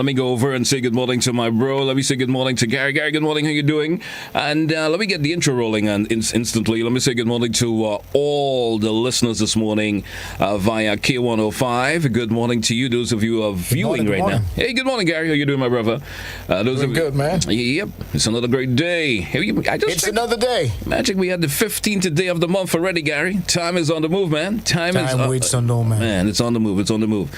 me go over and say good morning to my bro. Let me say good morning to Gary. Gary, good morning. How you doing? And let me get the intro rolling instantly. Let me say good morning to all the listeners this morning via K105. Good morning to you, those of you who are viewing right now. Hey, good morning, Gary. How you doing, my brother? Doing good, man. Yep, it's another great day. It's another day. Magic, we had the 15th day of the month already, Gary. Time is on the move, man. Time waits on no man. Man, it's on the move. It's on the move.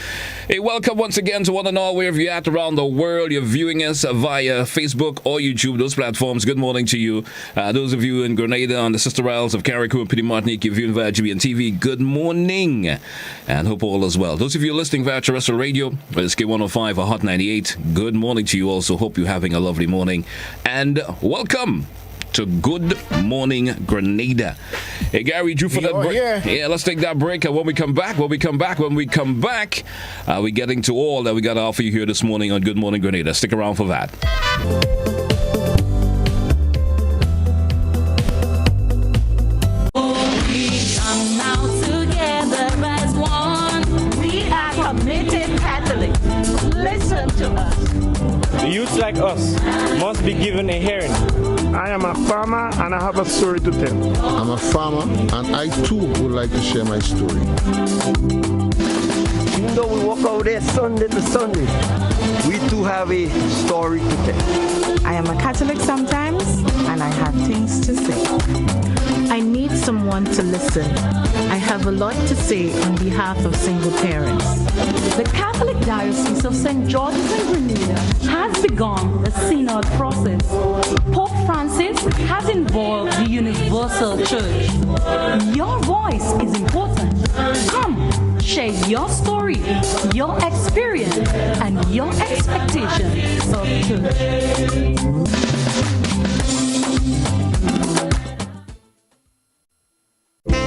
Hey, welcome once again to one and all, wherever you're at around the world. You're viewing us via Facebook or YouTube, those platforms. Good morning to you. Those of you in Grenada on the Sister Isles of Carriacou and Petit Martinique, you're viewing via GBN TV. Good morning. And hope all is well. Those of you listening via terrestrial radio, whether it's K105 or Hot 98, good morning to you also. Hope you're having a lovely morning. And welcome to Good Morning Grenada. Hey, Gary, due for that break? Yeah, let's take that break. And when we come back, we're getting to all that we got to offer you here this morning on Good Morning Grenada. Stick around for that. We come now together as one. We are committed Catholics. Listen to us. The youths like us must be given a hearing. I am a farmer and I have a story to tell. I'm a farmer and I too would like to share my story. Even though we walk out there Sunday to Sunday, we too have a story to tell. I am a Catholic sometimes and I have things to say. I need someone to listen. I have a lot to say on behalf of single parents. The Catholic Diocese of St. George's in Grenada has begun a synod process. Pope Francis has involved the Universal Church. Your voice is important. Come, share your story, your experience, and your expectations of church.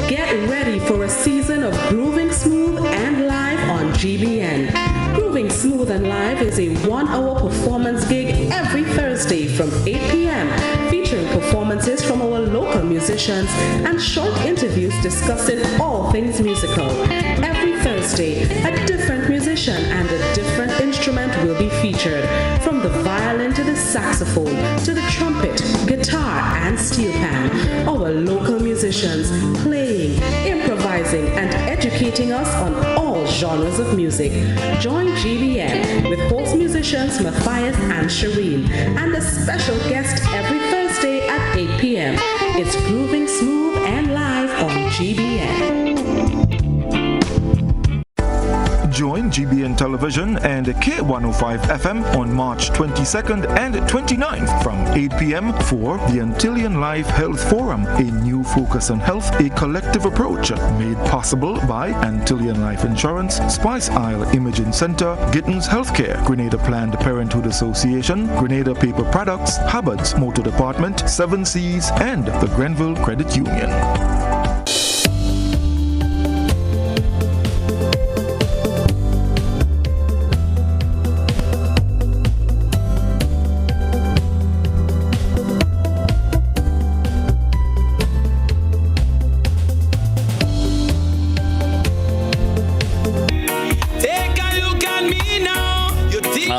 Get ready for a season of Grooving Smooth and Live on GBN. Grooving Smooth and Live is a 1-hour performance gig every Thursday from 8 p.m. featuring performances from our local musicians and short interviews discussing all things musical. Every Thursday, a different musician and a different instrument will be featured, from the violin to the saxophone to the trumpet, guitar, and steel pan. Our local musicians playing, improvising, and educating us on all genres of music. Join GBN with host musicians Matthias and Shireen, and a special guest every Thursday at 8 p.m. It's Grooving Smooth and Live on GBN. Join GBN Television and K105 FM on March 22nd and 29th from 8 p.m. for the Antillean Life Health Forum, a new focus on health, a collective approach, made possible by Antillean Life Insurance, Spice Isle Imaging Center, Gittins Healthcare, Grenada Planned Parenthood Association, Grenada Paper Products, Hubbard's Motor Department, 7 Seas, and the Grenville Credit Union.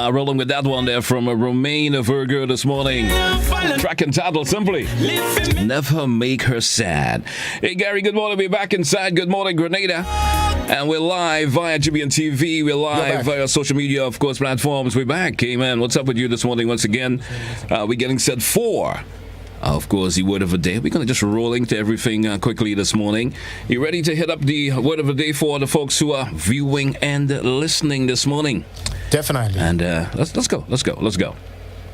Rolling with that one there from Romaine Virgo this morning. Track entitled simply, Never Make Her Sad. Hey, Gary, good morning. We're back inside Good Morning Grenada. And we're live via GBN TV. We're live via social media, of course, platforms. We're back. Hey, man, what's up with you this morning once again? We're getting set for, of course, the word of the day. We're going to just roll into everything quickly this morning. You ready to hit up the word of the day for the folks who are viewing and listening this morning? Definitely. And let's go.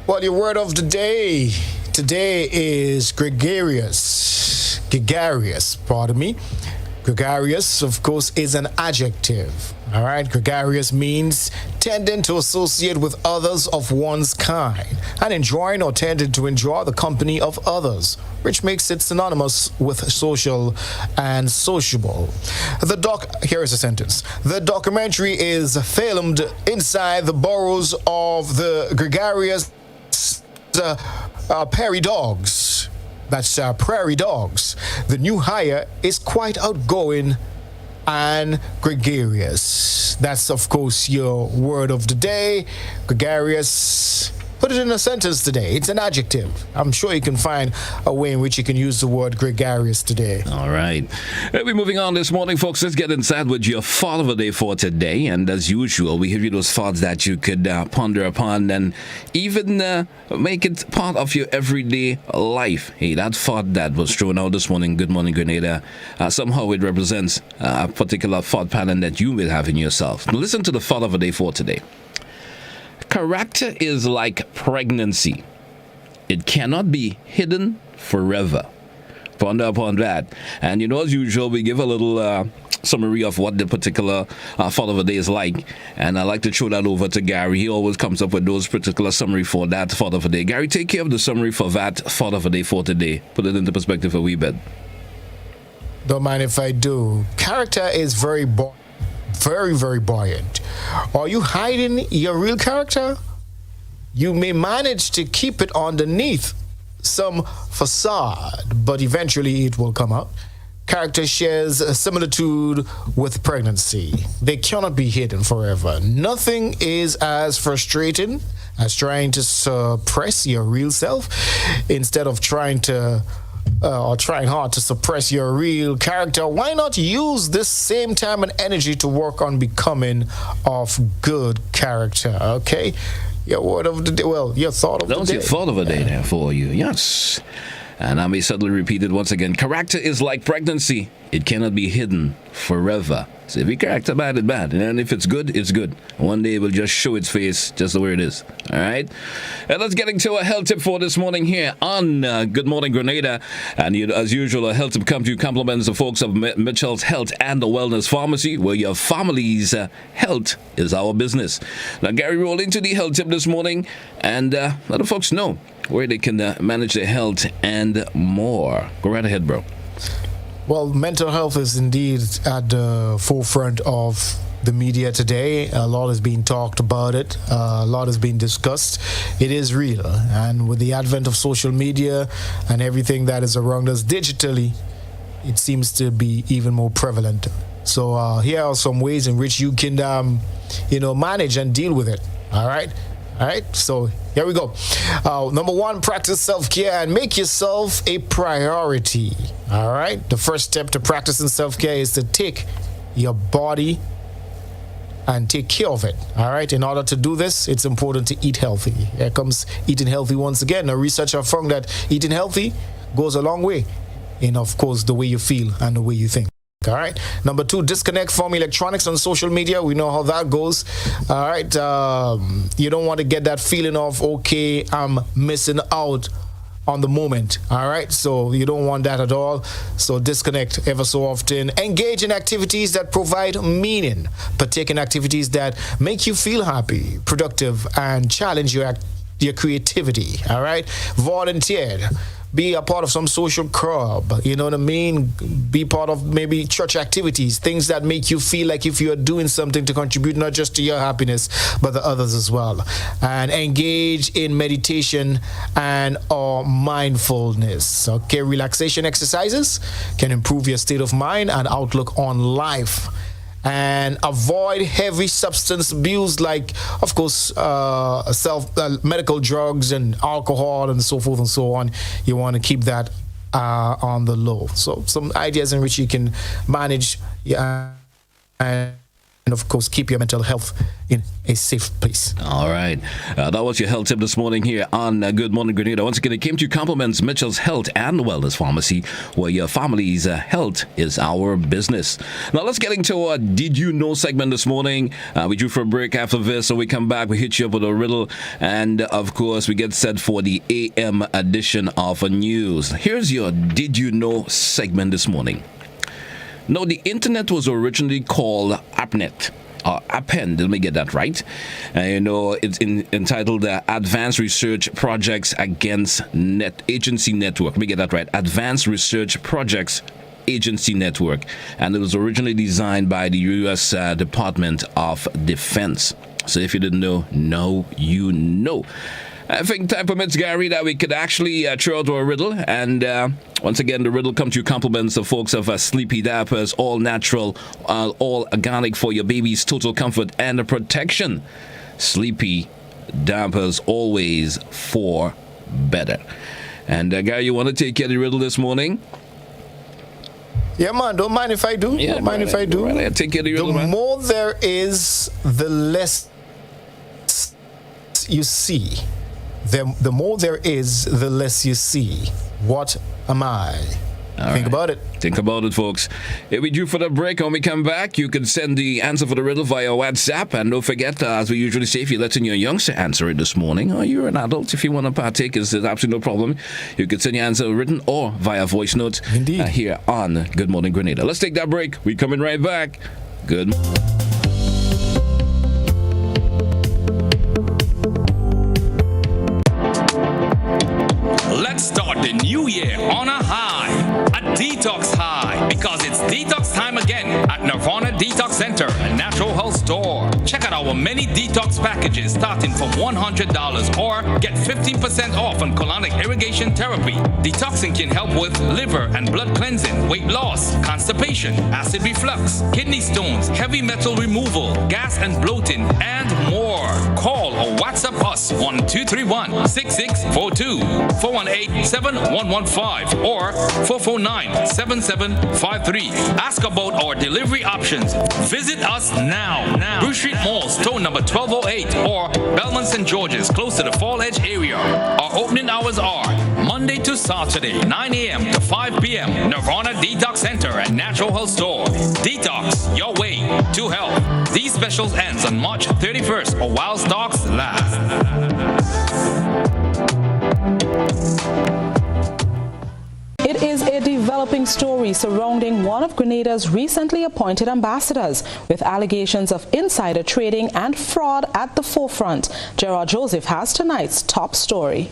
Well, your word of the day today is gregarious. Gregarious, of course, is an adjective. All right, gregarious means tending to associate with others of one's kind and enjoying or tending to enjoy the company of others, which makes it synonymous with social and sociable. Here is a sentence. The documentary is filmed inside the burrows of the gregarious prairie dogs. That's prairie dogs. The new hire is quite outgoing and gregarious. That's, of course, your word of the day. Gregarious. Put it in a sentence today. It's an adjective. I'm sure you can find a way in which you can use the word gregarious today. All right. We're moving on this morning, folks. Let's get inside with your thought of the day for today. And as usual, we give you those thoughts that you could ponder upon and even make it part of your everyday life. Hey, that thought that was thrown out this morning, Good Morning Grenada, somehow it represents a particular thought pattern that you will have in yourself. Now, listen to the thought of the day for today. Character is like pregnancy. It cannot be hidden forever. Ponder upon that. And as usual, we give a little summary of what the particular thought of the day is like. And I like to throw that over to Gary. He always comes up with those particular summary for that thought of the day. Gary, take care of the summary for that thought of the day for today. Put it into perspective a wee bit. Don't mind if I do. Character is very very buoyant. Are you hiding your real character? You may manage to keep it underneath some facade, but eventually it will come out. Character shares a similitude with pregnancy. They cannot be hidden forever. Nothing is as frustrating as trying to suppress your real self instead of trying hard to suppress your real character. Why not use this same time and energy to work on becoming of good character? Okay, your word of the day. Well, your thought of the day. That's your thought of the day there for you. Yes. And I may subtly repeat it once again. Character is like pregnancy. It cannot be hidden forever. So if your character bad, it's bad. And if it's good, it's good. One day it will just show its face just the way it is. All right? And let's get into a health tip for this morning here on Good Morning Grenada. And as usual, a health tip comes to compliments the folks of Mitchell's Health and the Wellness Pharmacy, where your family's health is our business. Now, Gary, roll into the health tip this morning and let the folks know where they can manage their health and more. Go right ahead, bro. Well, mental health is indeed at the forefront of the media today. A lot is being talked about it. A lot is being discussed. It is real. And with the advent of social media and everything that is around us digitally, it seems to be even more prevalent. So here are some ways in which you can, manage and deal with it. All right? So here we go. Number one, practice self-care and make yourself a priority. All right? The first step to practicing self-care is to take your body and take care of it. All right? In order to do this, it's important to eat healthy. Here comes eating healthy once again. Now, research have found that eating healthy goes a long way in, of course, the way you feel and the way you think. All right. Number two, disconnect from electronics and social media. We know how that goes. All right. You don't want to get that feeling of, okay, I'm missing out on the moment. All right. So you don't want that at all. So disconnect ever so often. Engage in activities that provide meaning. Partake in activities that make you feel happy, productive, and challenge your creativity. All right. Volunteer. Be a part of some social club, you know what I mean? Be part of maybe church activities, things that make you feel like if you are doing something to contribute not just to your happiness, but the others as well. And engage in meditation and or mindfulness. Okay, relaxation exercises can improve your state of mind and outlook on life. And avoid heavy substance abuse like, of course, medical drugs and alcohol and so forth and so on. You want to keep that on the low. So some ideas in which you can manage and, of course, keep your mental health in a safe place. All right. That was your health tip this morning here on Good Morning Grenada. Once again, it came to compliments Mitchell's Health and Wellness Pharmacy, where your family's health is our business. Now, let's get into our Did You Know segment this morning. We drew for a break after this, so we come back, we hit you up with a riddle, and, of course, we get set for the AM edition of news. Here's your Did You Know segment this morning. Now, the internet was originally called AppNet. Append, let me get that right. It's entitled Advanced Research Projects Against Agency Network. Let me get that right. Advanced Research Projects Agency Network. And it was originally designed by the U.S. Department of Defense. So if you didn't know, now you know. I think time permits, Gary, that we could actually throw out a riddle, and Once again, the riddle comes to you compliments of folks of Sleepy Dappers, all natural, all organic for your baby's total comfort and protection. Sleepy Dappers, always for better. And Gary, you want to take care of the riddle this morning? Yeah, man, don't mind if I do. Yeah, don't mind if I do. Right, take care of the riddle, man. more there is, the less you see. The more there is, the less you see. What am I? Think about it. Think about it, folks. If we due for the break, when we come back, you can send the answer for the riddle via WhatsApp. And don't forget, as we usually say, if you're letting your youngster answer it this morning, or you're an adult, if you want to partake, it's absolutely no problem. You can send your answer written or via voice note. Indeed. Here on Good Morning Grenada. Let's take that break. We're coming right back. Good. Let's start the new year on a high, a detox high, because it's detox time again at Nirvana Detox Center and Natural Health Store. Check out our many detox packages starting from $100 or get 15% off on colonic irrigation therapy. Detoxing can help with liver and blood cleansing, weight loss, constipation, acid reflux, kidney stones, heavy metal removal, gas and bloating, and more. Call or WhatsApp us 1-231-6642, 418-7115 or 449-7753. Ask about our delivery options. Visit us now. Bruce Street Mall, store number 1208 or Belmont St. George's, close to the Fall Edge area. Our opening hours are Monday to Saturday, 9 a.m. to 5 p.m. Nirvana Detox Center and Natural Health Store. Detox your way to health. These specials ends on March 31st or while stocks last. It is a developing story surrounding one of Grenada's recently appointed ambassadors, with allegations of insider trading and fraud at the forefront. Gerard Joseph has tonight's top story.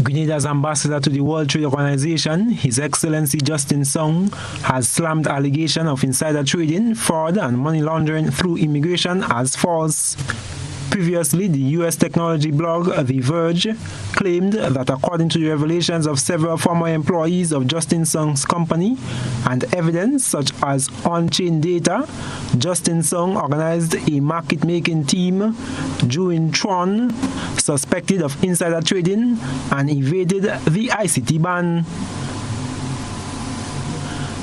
Grenada's ambassador to the World Trade Organization, His Excellency Justin Song, has slammed allegations of insider trading, fraud, and money laundering through immigration as false. Previously, the U.S. technology blog The Verge claimed that according to the revelations of several former employees of Justin Song's company and evidence such as on-chain data, Justin Song organized a market-making team, Juin Tron, suspected of insider trading and evaded the ICT ban.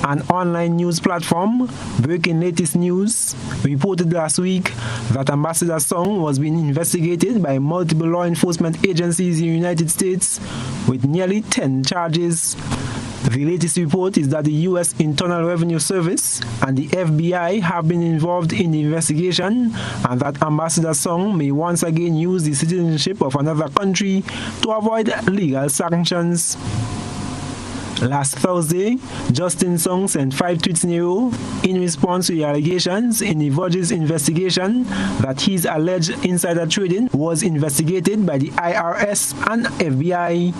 An online news platform, Breaking Latest News, reported last week that Ambassador Song was being investigated by multiple law enforcement agencies in the United States with nearly 10 charges. The latest report is that the U.S. Internal Revenue Service and the FBI have been involved in the investigation, and that Ambassador Song may once again use the citizenship of another country to avoid legal sanctions. Last Thursday, Justin Song sent 5 tweets in a row in response to the allegations in the Verge's investigation that his alleged insider trading was investigated by the IRS and FBI.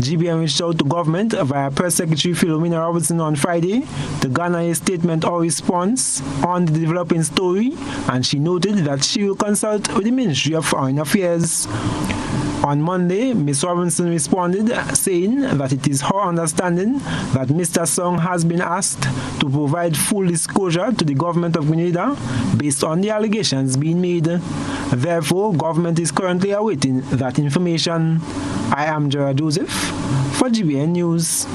GBN reached out to government via Press Secretary Philomena Robertson on Friday to garner a statement or response on the developing story, and she noted that she will consult with the Ministry of Foreign Affairs. On Monday, Ms. Robinson responded, saying that it is her understanding that Mr. Song has been asked to provide full disclosure to the government of Grenada based on the allegations being made. Therefore, government is currently awaiting that information. I am Gerard Joseph for GBN News.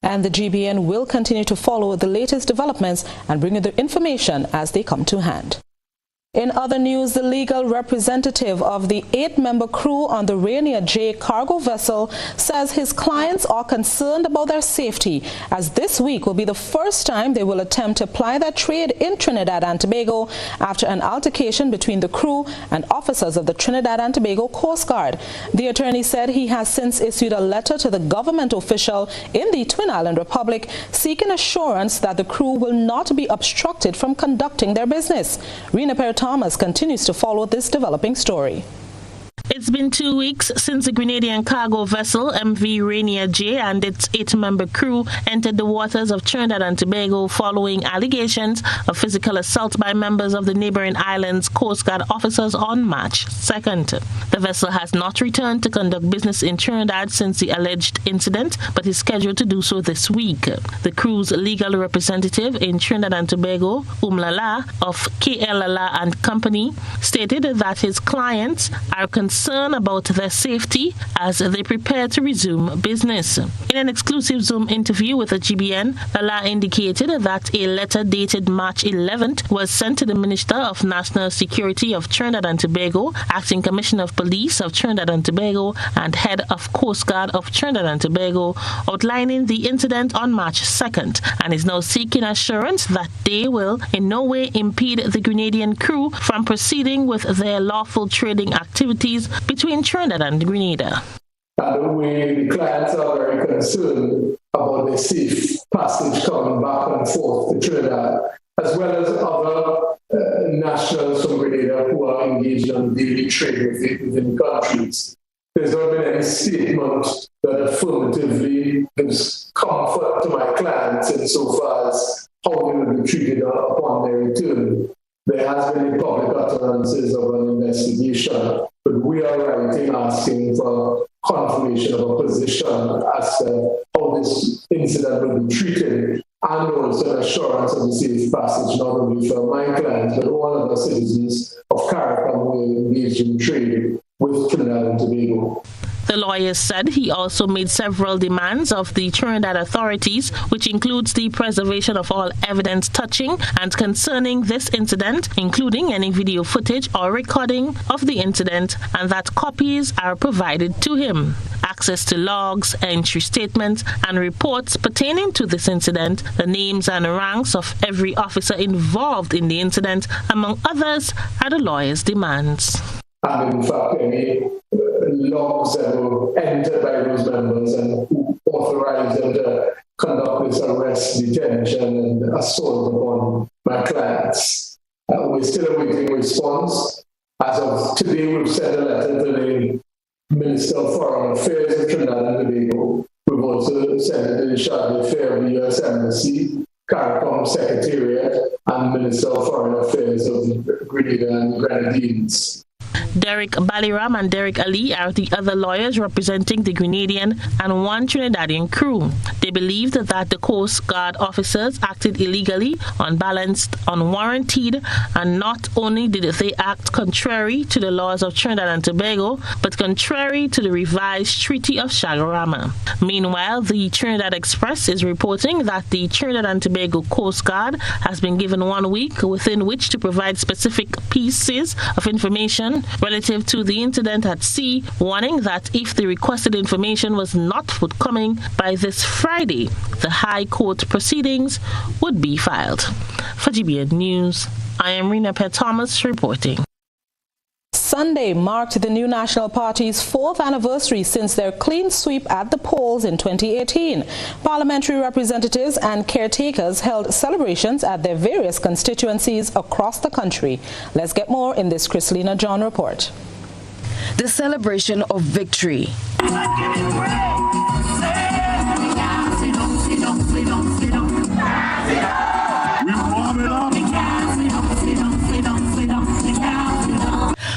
And the GBN will continue to follow the latest developments and bring you the information as they come to hand. In other news, the legal representative of the 8-member crew on the Rainier J cargo vessel says his clients are concerned about their safety, as this week will be the first time they will attempt to ply their trade in Trinidad and Tobago after an altercation between the crew and officers of the Trinidad and Tobago Coast Guard. The attorney said he has since issued a letter to the government official in the Twin Island Republic seeking assurance that the crew will not be obstructed from conducting their business. Rena Thomas continues to follow this developing story. It's been 2 weeks since the Grenadian cargo vessel MV Rainier J and its 8-member crew entered the waters of Trinidad and Tobago following allegations of physical assault by members of the neighboring island's Coast Guard officers on March 2nd. The vessel has not returned to conduct business in Trinidad since the alleged incident, but is scheduled to do so this week. The crew's legal representative in Trinidad and Tobago, Lala of KL Lala and Company, stated that his clients are concerned about their safety as they prepare to resume business. In an exclusive Zoom interview with the GBN, Lala indicated that a letter dated March 11th was sent to the Minister of National Security of Trinidad and Tobago, Acting Commissioner of Police of Trinidad and Tobago, and Head of Coast Guard of Trinidad and Tobago, outlining the incident on March 2nd, and is now seeking assurance that they will in no way impede the Grenadian crew from proceeding with their lawful trading activities between Trinidad and Grenada. And the clients are very concerned about the safe passage coming back and forth to Trinidad, as well as other nationals from Grenada who are engaged in daily trade within countries. There's not been any statement that affirmatively gives comfort to my clients insofar as how they will be treated upon their return. There has been a public utterances of an investigation, but we are writing asking for confirmation of a position as to how this incident will be treated, and also an assurance of the safe passage not only for my clients but all other citizens of CARICOM who are engaged in trade with Trinidad and Tobago. The lawyers said he also made several demands of the Trinidad authorities, which includes the preservation of all evidence touching and concerning this incident, including any video footage or recording of the incident, and that copies are provided to him. Access to logs, entry statements, and reports pertaining to this incident, the names and ranks of every officer involved in the incident, among others, are the lawyers' demands. And in fact, any logs that were entered by those members and who authorized them to conduct this arrest, detention, and assault upon my clients. We're still awaiting response. As of today, we've sent a letter to the Minister of Foreign Affairs of Trinidad and Tobago. We've also sent it to the Charge d'Affaires of the U.S. Embassy, CARICOM Secretariat, and Minister of Foreign Affairs of Grenada and Grenadines. Derek Baliram and Derek Ali are the other lawyers representing the Grenadian and one Trinidadian crew. They believed that the Coast Guard officers acted illegally, unbalanced, unwarranted, and not only did they act contrary to the laws of Trinidad and Tobago, but contrary to the revised Treaty of Chagarama. Meanwhile, the Trinidad Express is reporting that the Trinidad and Tobago Coast Guard has been given 1 week within which to provide specific pieces of information relative to the incident at sea, warning that if the requested information was not forthcoming by this Friday, the High Court proceedings would be filed. For GBN News, I am Rena Pett-Thomas reporting. Sunday marked the New National Party's 4th anniversary since their clean sweep at the polls in 2018. Parliamentary representatives and caretakers held celebrations at their various constituencies across the country. Let's get more in this Chrislina John report. The celebration of victory.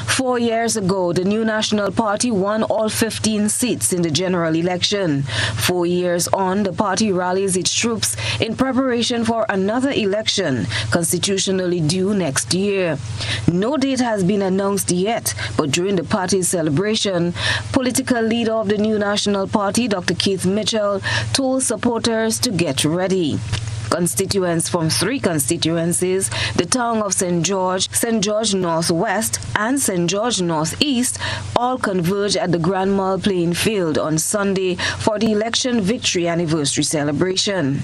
Four years ago, the New National Party won all 15 seats in the general election. 4 years on, the party rallies its troops in preparation for another election, constitutionally due next year. No date has been announced yet, but during the party's celebration, political leader of the New National Party, Dr. Keith Mitchell, told supporters to get ready. Constituents from 3 constituencies, the town of St. George Northwest, and St. George Northeast, all converge at the Grand Mall playing field on Sunday for the election victory anniversary celebration.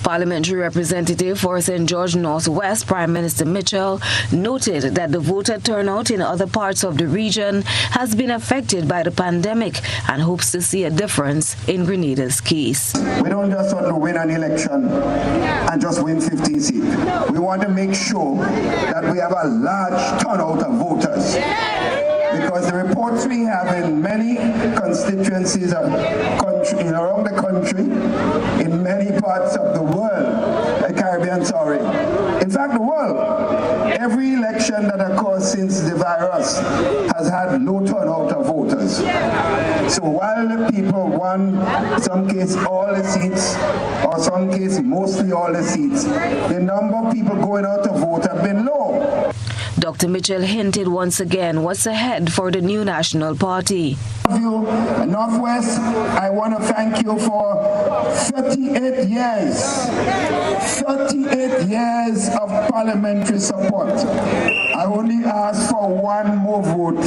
Parliamentary representative for St. George Northwest, Prime Minister Mitchell, noted that the voter turnout in other parts of the region has been affected by the pandemic and hopes to see a difference in Grenada's case. We don't just want to win an election and just win 15 seats. We want to make sure that we have a large turnout of voters. because the reports we have in many constituencies around the country, in many parts of the world, the Caribbean, in fact the world, every election that occurs since the virus has had low turnout of voters. So while the people won, in some case all the seats, or some case mostly all the seats, the number of people going out to vote have been low. Dr. Mitchell hinted once again what's ahead for the new National Party. Northwest, I want to thank you for 38 years. 38 years of parliamentary support. I only ask for one more vote.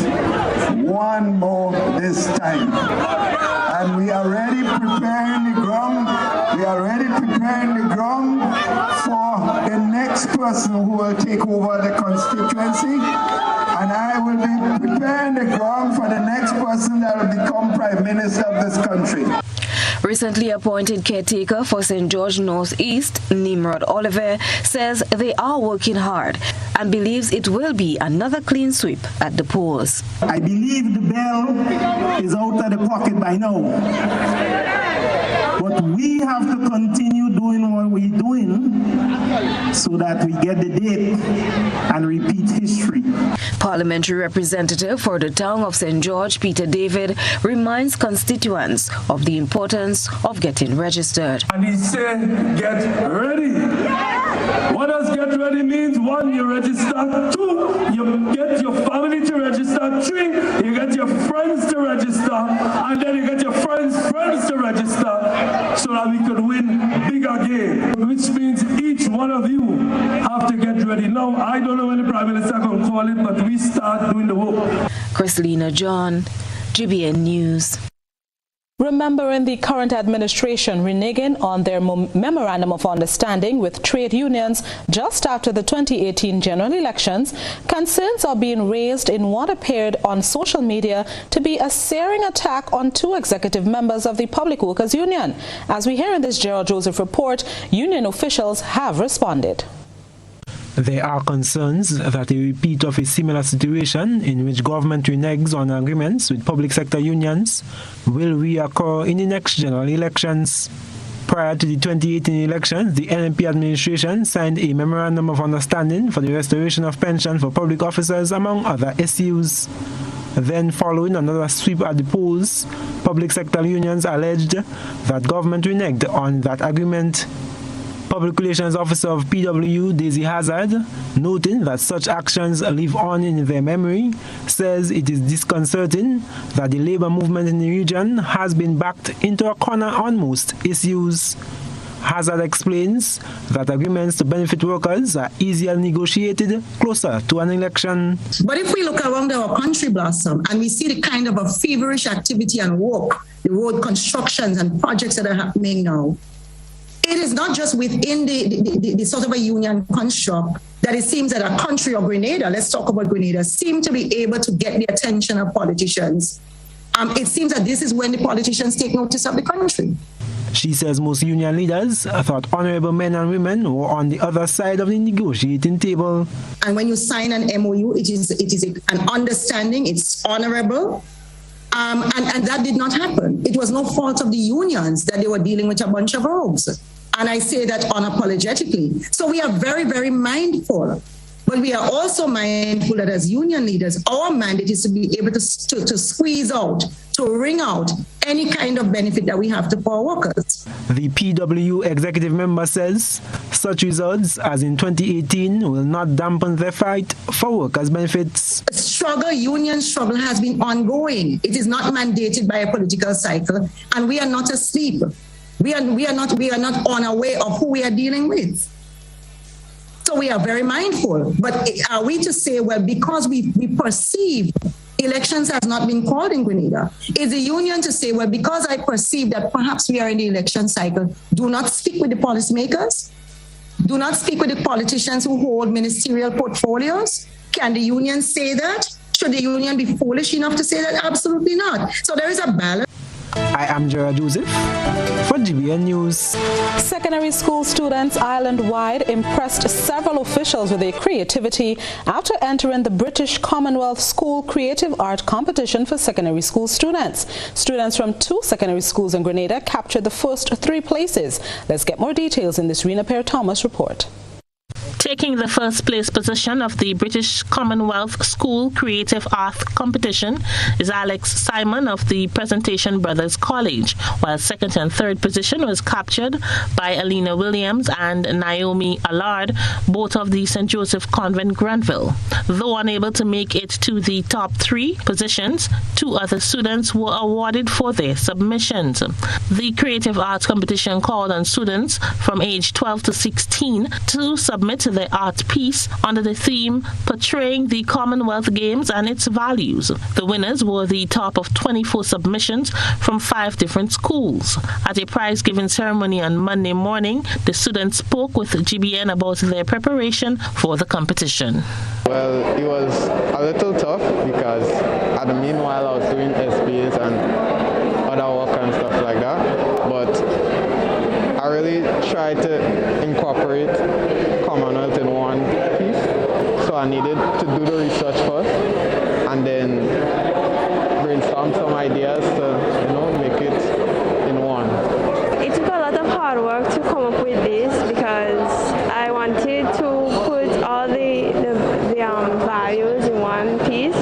One more this time. And we are already preparing the ground. We are already preparing the ground for the next person who will take over the constituency. And I will be preparing the ground for the next person that will become Prime Minister of this country. Recently appointed caretaker for St. George Northeast, Nimrod Oliver, says they are working hard and believes it will be another clean sweep at the polls. I believe the bell is out of the pocket by now. But we have to continue doing what we're doing so that we get the date and repeat history. Parliamentary representative for the town of St. George, Peter David, reminds constituents of the importance of getting registered. And he said, get ready. What does get ready means? 1, you register. 2, you get your family to register. 3, you get your friends to register. And then you get your friends' friends to register so that we could win big again. Which means each one of you have to get ready. Now, I don't know when the Prime Minister can call it, but we start doing the work. Chrislina John, GBN News. Remembering the current administration reneging on their memorandum of understanding with trade unions just after the 2018 general elections, concerns are being raised in what appeared on social media to be a searing attack on 2 executive members of the Public Workers Union. As we hear in this Gerald Joseph report, union officials have responded. There are concerns that a repeat of a similar situation in which government reneges on agreements with public sector unions will reoccur in the next general elections. Prior to the 2018 elections, the NMP administration signed a memorandum of understanding for the restoration of pension for public officers, among other issues. Then, following another sweep at the polls, public sector unions alleged that government reneged on that agreement. Public Relations Officer of PW, Daisy Hazard, noting that such actions live on in their memory, says it is disconcerting that the labor movement in the region has been backed into a corner on most issues. Hazard explains that agreements to benefit workers are easier negotiated closer to an election. But if we look around our country, Blossom, and we see the kind of a feverish activity and work, the road constructions and projects that are happening now, it is not just within the sort of a union construct that it seems that a country of Grenada, let's talk about Grenada, seem to be able to get the attention of politicians. It seems that this is when the politicians take notice of the country. She says most union leaders thought honorable men and women were on the other side of the negotiating table. And when you sign an MOU, it is an understanding, it's honorable. And that did not happen. It was no fault of the unions that they were dealing with a bunch of rogues. And I say that unapologetically. So we are very, very mindful. But we are also mindful that as union leaders, our mandate is to be able to squeeze out, to wring out any kind of benefit that we have to for our workers. The PW executive member says such results as in 2018 will not dampen their fight for workers' benefits. Union struggle has been ongoing. It is not mandated by a political cycle, and we are not asleep. We are not unaware of who we are dealing with. So we are very mindful. But are we to say, well, because we perceive elections has not been called in Grenada, is the union to say, well, because I perceive that perhaps we are in the election cycle, do not speak with the policymakers? Do not speak with the politicians who hold ministerial portfolios? Can the union say that? Should the union be foolish enough to say that? Absolutely not. So there is a balance. I am Gerard Joseph for GBN News. Secondary school students island-wide impressed several officials with their creativity after entering the British Commonwealth School Creative Art Competition for secondary school students. Students from 2 secondary schools in Grenada captured the first 3 places. Let's get more details in this Rena Perry-Thomas report. Taking the first place position of the British Commonwealth School Creative Art Competition is Alex Simon of the Presentation Brothers College, while second and third position was captured by Alina Williams and Naomi Allard, both of the St. Joseph Convent, Granville. Though unable to make it to the top 3 positions, 2 other students were awarded for their submissions. The Creative Arts Competition called on students from age 12 to 16 to submit their art piece under the theme Portraying the Commonwealth Games and Its Values. The winners were the top of 24 submissions from 5 different schools. At a prize-giving ceremony on Monday morning, the students spoke with GBN about their preparation for the competition. Well, it was a little tough because at the meanwhile I was doing SPAs and other work and stuff like that, but I really tried to incorporate Commonwealth in one piece, so I needed to do the research first and then brainstorm some ideas to make it in one. It took a lot of hard work to come up with this because I wanted to put all the values in one piece.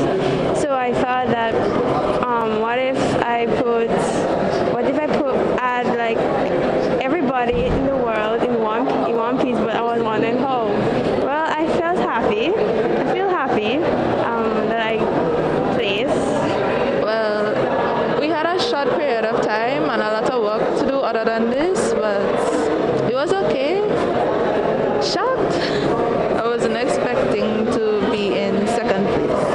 So I thought that what if I add like everybody in the world in one piece, but I was wondering how. Well, I felt happy. I feel happy that I placed. Well, we had a short period of time and a lot of work to do other than this, but it was okay. Shocked. I wasn't expecting to be in second place.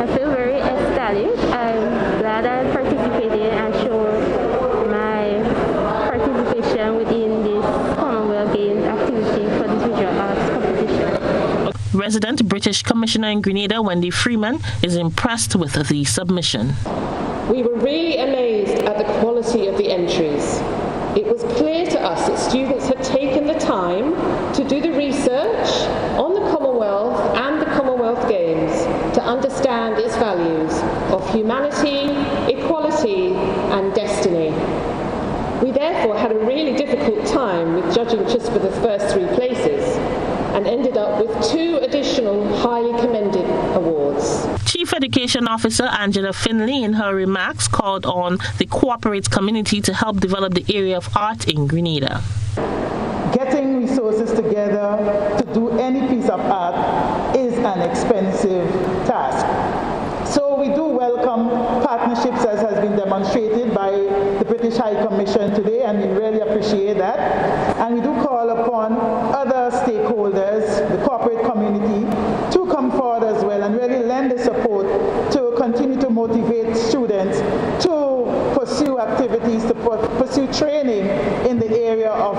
I feel very ecstatic. I'm glad I participated and showed my participation within this Commonwealth Games activity for this visual arts competition. Resident British Commissioner in Grenada, Wendy Freeman, is impressed with the submission. We were really amazed at the quality of the entries. It was clear to us that students had taken the time to do the research on the Commonwealth and the Commonwealth Games to understand its values of humanity, equality and destiny. We therefore had a really difficult time with judging just for the first 3 places and ended up with 2 additional highly commended awards. Chief Education Officer Angela Finley, in her remarks, called on the corporate community to help develop the area of art in Grenada. Getting resources together to do any piece of art is an expensive task. So we do welcome partnerships as has been demonstrated by the British High Commission today, and we really appreciate that. And we do call upon other stakeholders, the corporate community, to come forward as well and really lend the support to continue to motivate students to pursue activities, to pursue training in the area of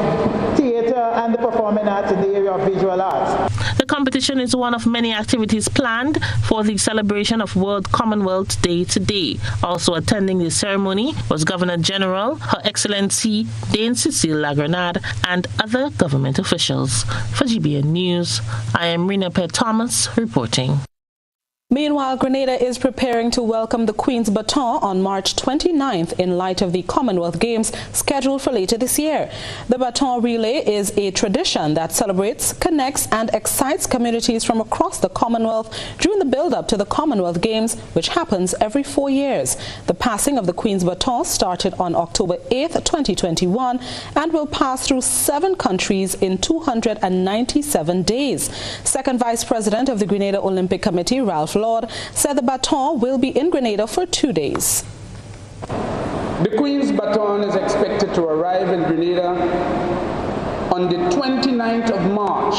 theatre and the performing arts in the area of visual arts. The competition is one of many activities planned for the celebration of World Commonwealth Day today. Also attending the ceremony was Governor General, Her Excellency Dame Cecile Lagrenade, and other government officials. For GBN News, I am Rena Perry-Thomas reporting. Meanwhile, Grenada is preparing to welcome the Queen's Baton on March 29th in light of the Commonwealth Games scheduled for later this year. The Baton Relay is a tradition that celebrates, connects and excites communities from across the Commonwealth during the build-up to the Commonwealth Games, which happens every 4 years. The passing of the Queen's Baton started on October 8th, 2021 and will pass through 7 countries in 297 days. Second Vice President of the Grenada Olympic Committee, Ralph Lord, said the baton will be in Grenada for 2 days. The Queen's Baton is expected to arrive in Grenada on the 29th of March,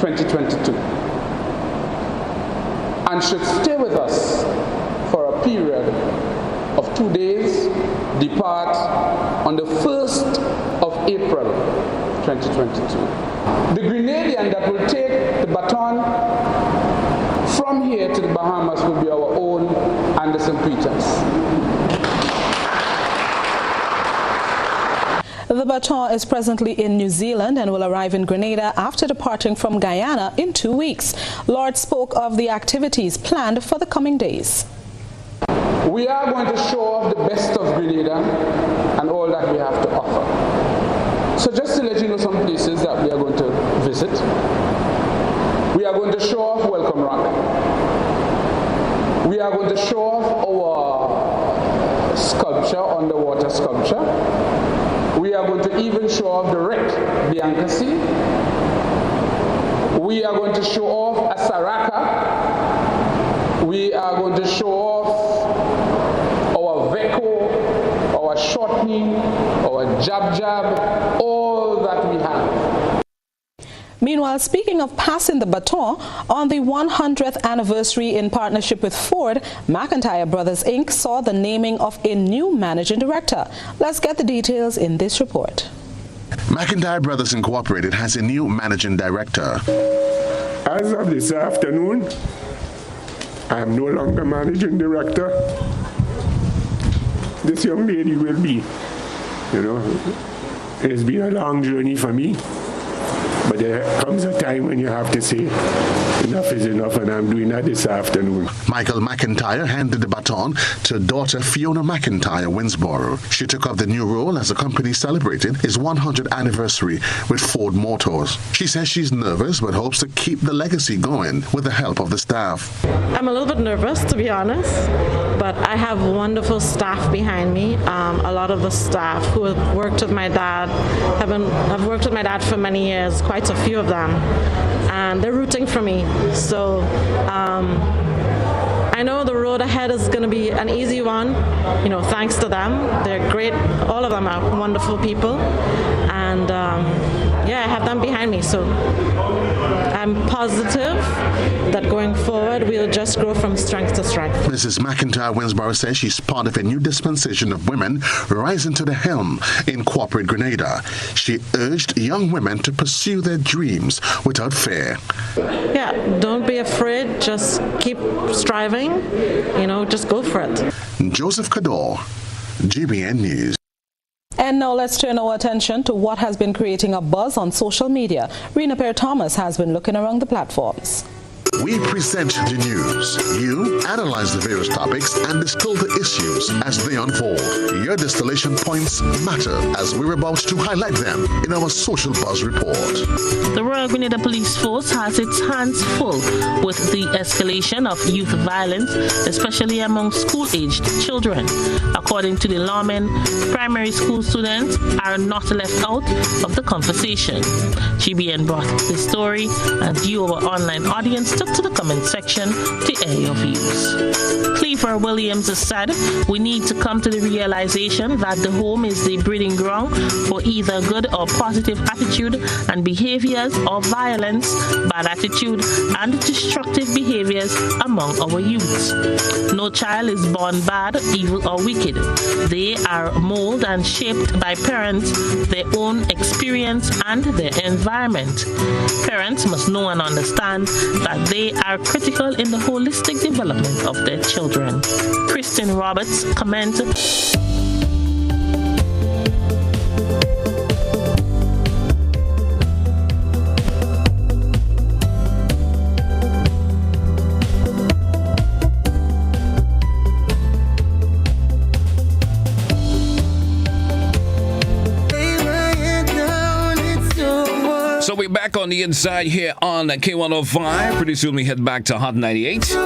2022, and should stay with us for a period of 2 days, depart on the 1st of April, 2022. The Grenadian that will take the baton from from here to the Bahamas will be our own Anderson Peters. The baton is presently in New Zealand and will arrive in Grenada after departing from Guyana in 2 weeks. Lord spoke of the activities planned for the coming days. We are going to show off the best of Grenada and all that we have to offer. So just to let you know some places that we are going to visit. We are going to show off Welcome Rock. We are going to show off our sculpture, underwater sculpture. We are going to even show off the wreck, Biancasi. We are going to show off Asaraka. We are going to show off our Veko, our Shortney, our Jab Jab, all that we have. Meanwhile, speaking of passing the baton, on the 100th anniversary in partnership with Ford, McIntyre Brothers Inc. saw the naming of a new managing director. Let's get the details in this report. McIntyre Brothers Incorporated has a new managing director. As of this afternoon, I am no longer managing director. This young lady will be. It's been a long journey for me. But there comes a time when you have to say, enough is enough, and I'm doing that this afternoon. Michael McIntyre handed the baton to daughter Fiona McIntyre Winsboro. She took up the new role as the company celebrated its 100th anniversary with Ford Motors. She says she's nervous, but hopes to keep the legacy going with the help of the staff. I'm a little bit nervous, to be honest, but I have wonderful staff behind me. A lot of the staff who have worked with my dad, have worked with my dad for many years, quite a few of them, and they're rooting for me. So I know the road ahead is going to be an easy one, thanks to them. They're great. All of them are wonderful people, and I have them behind me. So I'm positive that going forward, we'll just grow from strength to strength. Mrs. McIntyre Winsboro says she's part of a new dispensation of women rising to the helm in corporate Grenada. She urged young women to pursue their dreams without fear. Yeah, don't be afraid. Just keep striving. Just go for it. Joseph Cador, GBN News. And now let's turn our attention to what has been creating a buzz on social media. Rena Perry-Thomas has been looking around the platforms. We present the news. You analyze the various topics and distill the issues as they unfold. Your distillation points matter as we're about to highlight them in our Social Buzz Report. The Royal Grenada Police Force has its hands full with the escalation of youth violence, especially among school-aged children. According to the lawmen, primary school students are not left out of the conversation. GBN brought this story, and you, our online audience, took to the comment section to air your views. Cleaver Williams has said, we need to come to the realization that the home is the breeding ground for either good or positive attitude and behaviors or violence, bad attitude and destructive behaviors among our youths. No child is born bad, evil or wicked. They are molded and shaped by parents, their own experience and their environment. Parents must know and understand that they are critical in the holistic development of their children. Kristen Roberts commented. So we're back on the inside here on K105. Pretty soon we head back to Hot 98.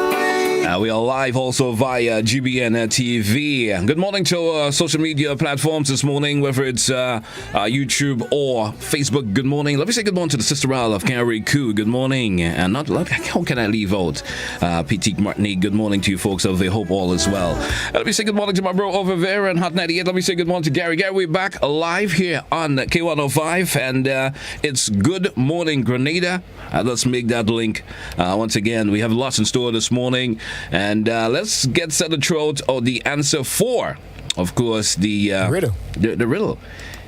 We are live also via GBN TV. Good morning to our social media platforms this morning, whether it's YouTube or Facebook. Good morning. Let me say good morning to the Sister Isle of Carriacou. Good morning. And how can I leave out Petit Martinique? Good morning to you folks over there. Hope all is well. Let me say good morning to my bro over there in Hot 98. Let me say good morning to Gary. Gary, we're back live here on K105, and it's Good Morning Grenada. Let's make that link once again. We have lots in store this morning. And let's get set to throw out the answer for, of course, the riddle. The riddle.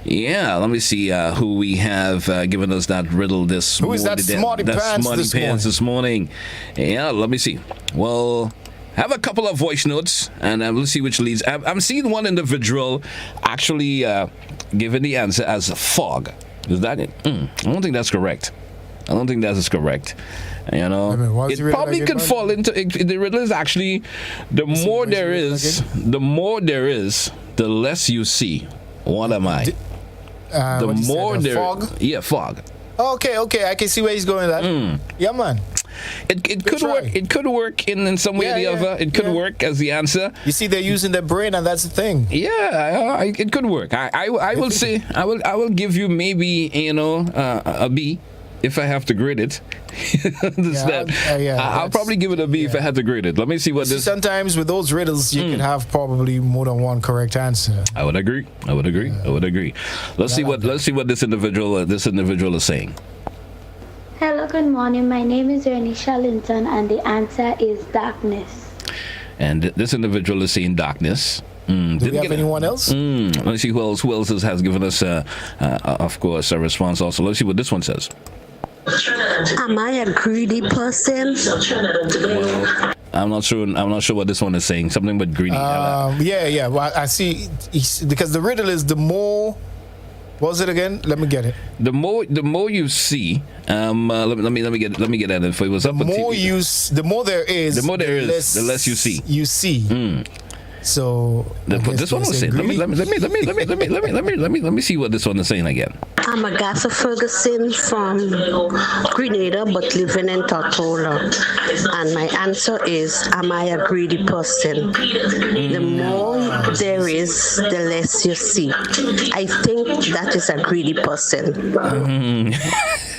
Yeah, let me see who we have given us that riddle this morning. Who is that smarty pants this morning? Yeah, let me see. Well, I have a couple of voice notes, and we'll see which leads. I'm seeing one individual actually giving the answer as fog. Is that it? I don't think that's correct. I don't think that is correct. You know, it probably could fall into the riddle is actually the more there is, the less you see. What am I? The more there, fog? Yeah, fog. Okay, I can see where he's going with that. Yeah, man. It could work. It could work in some way or the other. It could work as the answer. You see, they're using their brain, and that's the thing. Yeah, it could work. I will say I will give you maybe a B. If I have to grade it, I'll probably give it a B if I had to grade it. Let me see what this. Sometimes with those riddles, you can have probably more than one correct answer. I would agree. Let's see what this individual is saying. Hello, good morning. My name is Ernisha Linton, and the answer is darkness. And this individual is saying darkness. Do we have anyone else? Let's see who else has given us, of course, a response. Also, let's see what this one says. Am I a greedy person? Well, I'm not sure what this one is saying. Something but greedy. Yeah. Well, I see. Because the riddle is the more. What was it again? Let me get it. The more you see. Let me get that info. It was up on TV. The more there is. The less you see. You see. So this one was saying. Let me see what this one is saying again. I'm Agatha Ferguson from Grenada, but living in Tortola. And my answer is, am I a greedy person? The more there is, the less you see. I think that is a greedy person.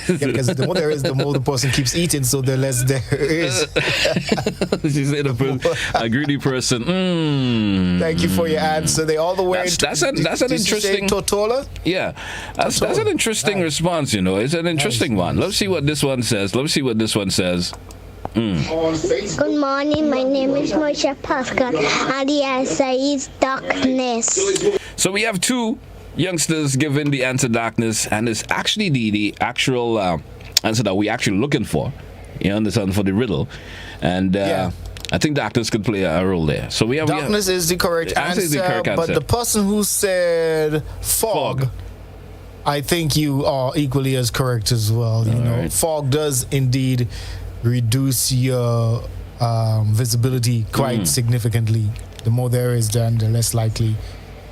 Because the more there is, the more the person keeps eating, so the less there is. She said a greedy person. Thank you for your answer. They all the way. That's an interesting. Tortola? Yeah, that's an interesting response. It's an interesting one. Let's see what this one says. Good morning. My name is Moshe Pascal, and the answer is darkness. So we have two youngsters giving the answer darkness, and it's actually the actual answer that we're actually looking for. You understand, for the riddle, and I think darkness could play a role there. So darkness is the correct answer, but the person who said fog, I think you are equally as correct as well. Right. Fog does indeed reduce your visibility quite significantly. The more there is, then the less likely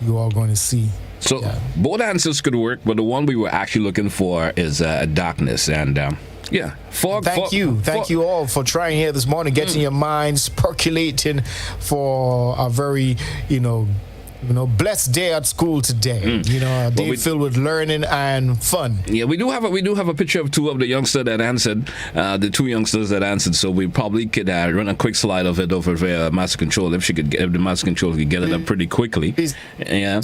you are going to see. So both answers could work, but the one we were actually looking for is darkness. And fog. Thank you all for trying here this morning, getting your minds percolating for a very, blessed day at school today. A day filled with learning and fun. Yeah, we do have a picture of two of the youngsters that answered. The two youngsters that answered. So we probably could run a quick slide of it over via Master Control if the Master Control could get it up pretty quickly. Please,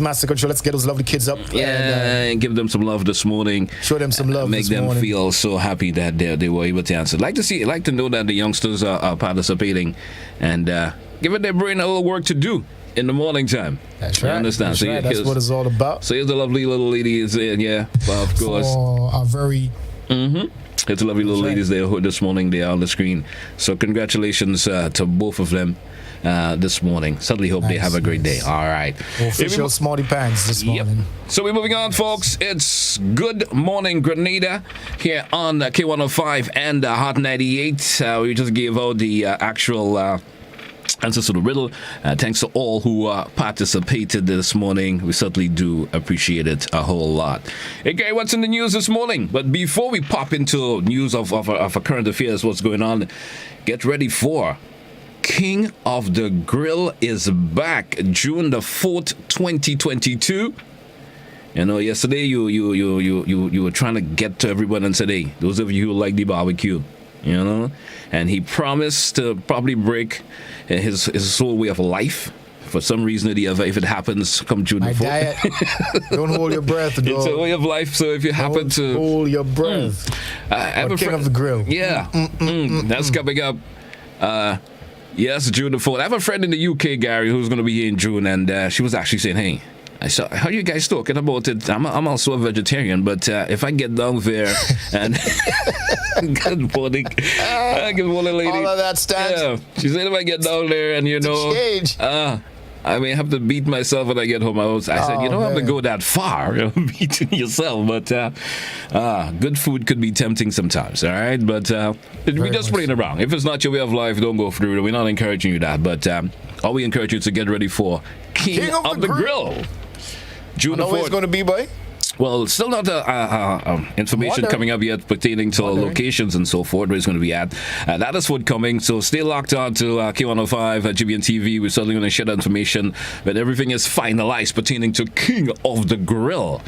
Master Control, let's get those lovely kids up. And give them some love this morning. Show them some love. Make them feel so happy that they were able to answer. Like to know that the youngsters are participating and giving their brain a little work to do in the morning time. That's right. You understand? That's right. That's what it's all about. So here's the lovely little ladies there, of course. For our very... Here's the lovely little ladies there who this morning they are on the screen. So congratulations to both of them this morning. Certainly hope they have a great day. All right. Official Smarty Pants this morning. So we're moving on, folks. It's Good Morning Grenada here on K105 and Hot 98. We just gave out the actual... answers to the riddle. Thanks to all who participated this morning. We certainly do appreciate it a whole lot. Hey, Gary, what's in the news this morning? But before we pop into news of a current affairs, what's going on, get ready for King of the Grill is back, June the 4th, 2022. Yesterday you were trying to get to everyone and said, hey, those of you who like the barbecue, and he promised to probably break his whole way of life for some reason or the other if it happens come June the 4th. Diet. Don't hold your breath, dog. It's a way of life, so if you happen to hold your breath. King of the Grill. Yeah. That's coming up. Yes, June the 4th. I have a friend in the UK, Gary, who's going to be here in June, and she was actually saying, hey, I saw how you guys talking about it. I'm also a vegetarian, but if I get down there and good morning, lady. All of that stands. Yeah, she said if I get down there and I may have to beat myself when I get home. I said, you don't have to go that far, beating yourself. But good food could be tempting sometimes, all right? But we just playing around. If it's not your way of life, don't go through it. We're not encouraging you that. But all we encourage you to get ready for King of the Grill. June 4th. It's going to be, boy? Well, still not information coming up yet pertaining to locations and so forth, where it's going to be at. That is forthcoming, so stay locked on to K105 GBN TV. We're certainly going to share that information when everything is finalized pertaining to King of the Grill.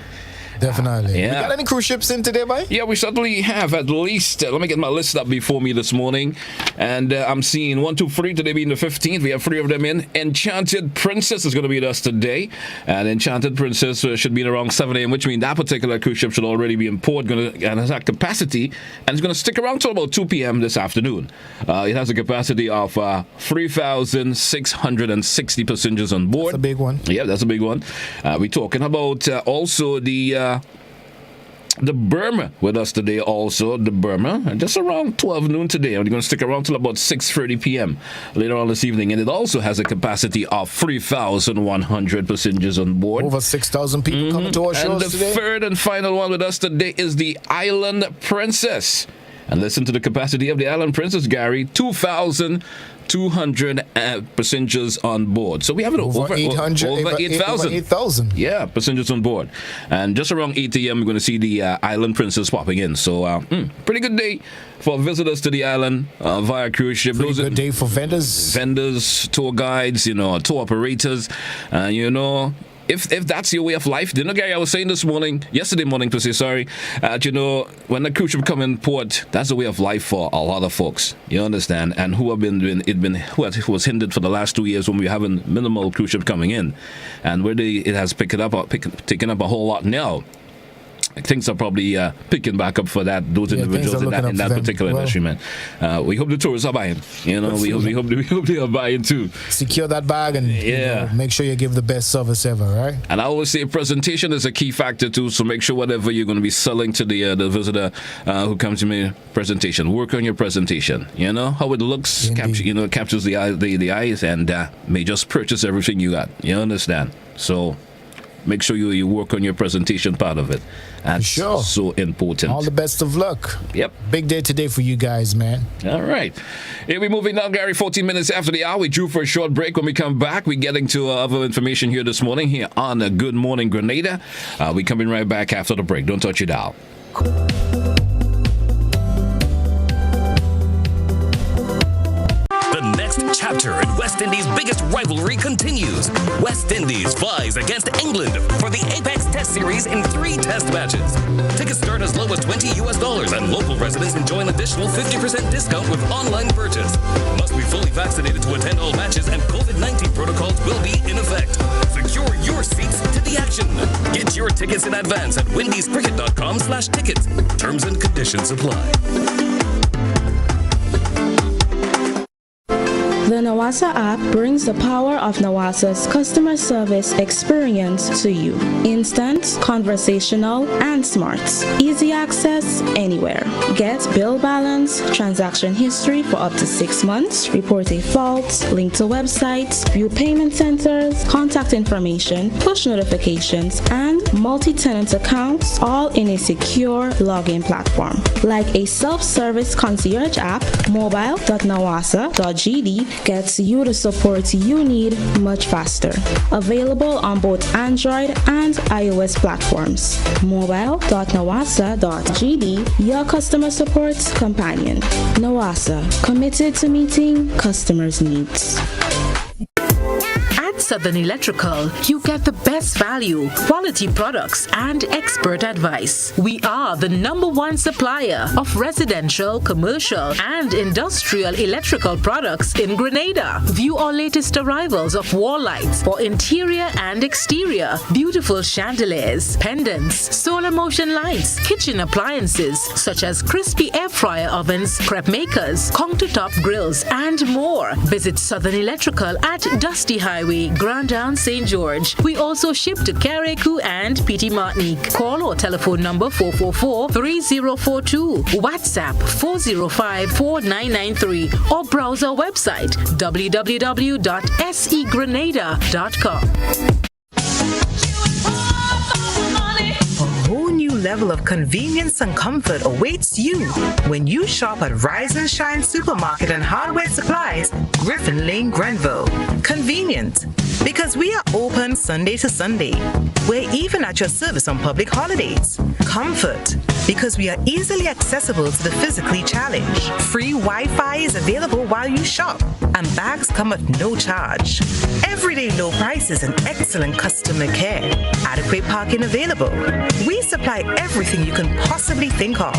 Definitely. Yeah. We got any cruise ships in today, boy? Yeah, we certainly have at least. Let me get my list up before me this morning. And I'm seeing 1, 2, 3 today being the 15th. We have 3 of them in. Enchanted Princess is going to be with us today. And Enchanted Princess should be in around 7 a.m., which means that particular cruise ship should already be in port and has that capacity. And it's going to stick around till about 2 p.m. this afternoon. It has a capacity of 3,660 passengers on board. That's a big one. Yeah, that's a big one. We're talking about also the Burma with us today also. The Burma, just around 12 noon today. We're going to stick around till about 6:30 p.m. later on this evening. And it also has a capacity of 3,100 passengers on board. Over 6,000 people coming to our shows today. And the third and final one with us today is the Island Princess. And listen to the capacity of the Island Princess, Gary. 2,200 passengers on board. So we have it over 8,000. Yeah, passengers on board. And just around 8 a.m., we're going to see the Island Princess popping in. So pretty good day for visitors to the island via cruise ship. Pretty good day for vendors. Vendors, tour guides, tour operators, If that's your way of life, Gary, I was saying yesterday morning per se, when the cruise ship come in port, that's the way of life for a lot of folks. You understand? And who was hindered for the last 2 years when we were having minimal cruise ship coming in, and where it has taken up a whole lot now. Things are probably picking back up for those individuals in that particular industry, man. We hope the tourists are buying. We hope they are buying too. Secure that bag and make sure you give the best service ever, right? And I always say presentation is a key factor too. So make sure whatever you're going to be selling to the visitor who comes to me, presentation. Work on your presentation. How it looks, captures the eyes, and may just purchase everything you got. You understand? So make sure you work on your presentation part of it. That's so important. All the best of luck. Yep. Big day today for you guys, man. All right. Here we're moving now, Gary. 14 minutes after the hour. We drew for a short break. When we come back, we're getting to other information here this morning here on Good Morning Grenada. We're coming right back after the break. Don't touch your dial. The next chapter in West Indies' biggest rivalry continues. West Indies flies against England for the Apex Test Series in 3 test matches. Tickets start as low as $20 and local residents enjoy an additional 50% discount with online purchase. Must be fully vaccinated to attend all matches, and COVID-19 protocols will be in effect. Secure your seats to the action. Get your tickets in advance at windiescricket.com/tickets. Terms and conditions apply. The Nawasa app brings the power of Nawasa's customer service experience to you. Instant, conversational, and smart. Easy access anywhere. Get bill balance, transaction history for up to 6 months, report a fault, link to websites, view payment centers, contact information, push notifications, and multi-tenant accounts, all in a secure login platform. Like a self-service concierge app, mobile.nawasa.gd gets you the support you need much faster. Available on both Android and iOS platforms. Mobile.nawasa.gd, your customer support companion. Nawasa, committed to meeting customers' needs. At Southern Electrical, you get the best value, quality products, and expert advice. We are the #1 supplier of residential, commercial, and industrial electrical products in Grenada. View our latest arrivals of wall lights for interior and exterior, beautiful chandeliers, pendants, solar motion lights, kitchen appliances such as crispy air fryer ovens, crepe makers, countertop grills, and more. Visit Southern Electrical at Dusty Highway, Grand Anse St. George. We also ship to Carriacou and Petite Martinique. Call or telephone number 444-3042, WhatsApp 405-4993, or browse our website www.segrenada.com. A whole new level of convenience and comfort awaits you when you shop at Rise and Shine Supermarket and Hardware Supplies, Griffin Lane, Grenville. Convenient, because we are open Sunday to Sunday. We're even at your service on public holidays. Comfort, because we are easily accessible to the physically challenged. Free Wi-Fi is available while you shop, and bags come at no charge. Everyday low prices and excellent customer care. Adequate parking available. We supply everything you can possibly think of.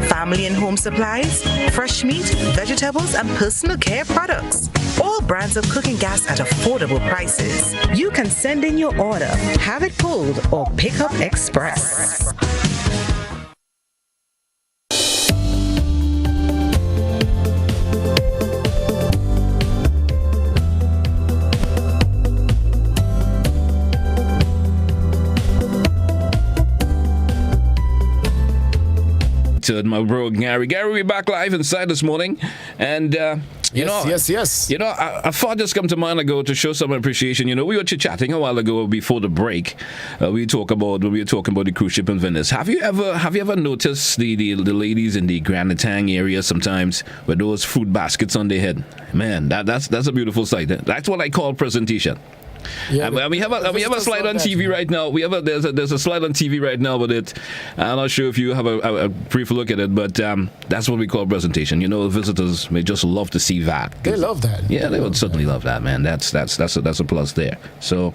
Family and home supplies, fresh meat, vegetables, and personal care products. All brands of cooking gas at affordable prices. You can send in your order, have it pulled, or pick up express. To my bro Gary. Gary, we're back live inside this morning, and Yes. You know, I thought just come to mind ago to show some appreciation. You know, we were chatting a while ago before the break. When we were talking about the cruise ship in Venice. Have you ever noticed the ladies in the Grenada area sometimes with those fruit baskets on their head? Man, that's a beautiful sight. That's what I call presentation. Yeah, we have a slide on TV right now. There's a slide on TV right now with it. I'm not sure if you have a brief look at it, but that's what we call presentation. You know, visitors may just love to see that. They love that. Yeah, they would certainly love that, man. That's a plus there. So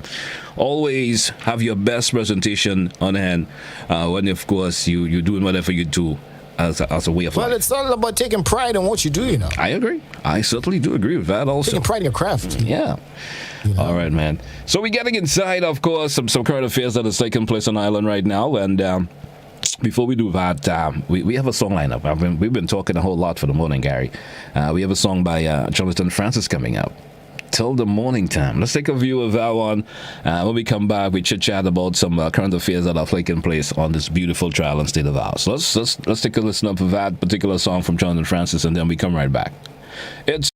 always have your best presentation on hand when, of course, you're doing whatever you do. As a way of life. Well, it's all about taking pride in what you do, you know. I agree. I certainly do agree with that also. Taking pride in your craft. Yeah. You know? All right, man. So we're getting inside, of course, some current affairs that is taking place on Ireland right now. And before we do that, we have a song lineup. We've been talking a whole lot for the morning, Gary. We have a song by Jonathan Francis coming up. Till the morning time. Let's take a view of that one. When we come back, we chit-chat about some current affairs that are taking place on this beautiful trial and state of ours. So let's take a listen up of that particular song from Jonathan Francis, and then we come right back. It's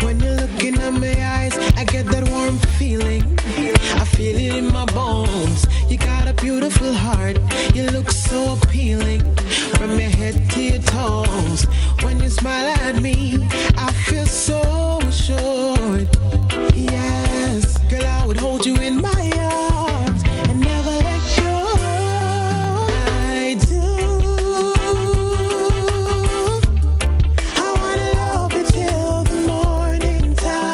when you're looking at my eyes, I get that warm feeling. Feel it in my bones. You got a beautiful heart. You look so appealing from your head to your toes. When you smile at me, I feel so assured. Yes, girl, I would hold you in my arms and never let go. I do. I wanna love you till the morning time.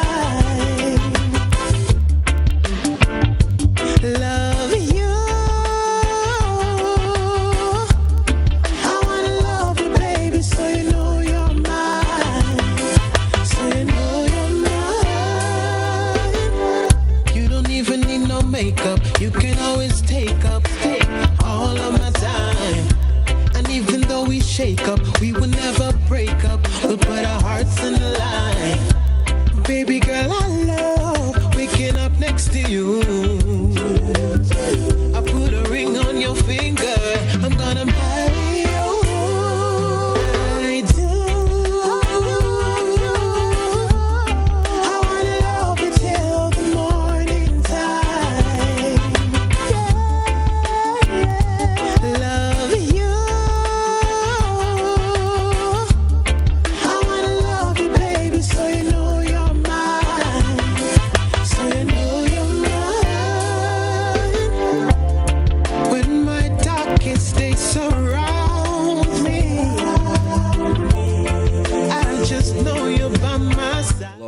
Love you. I wanna love you, baby, so you know you're mine. So you know you're mine. You don't even need no makeup.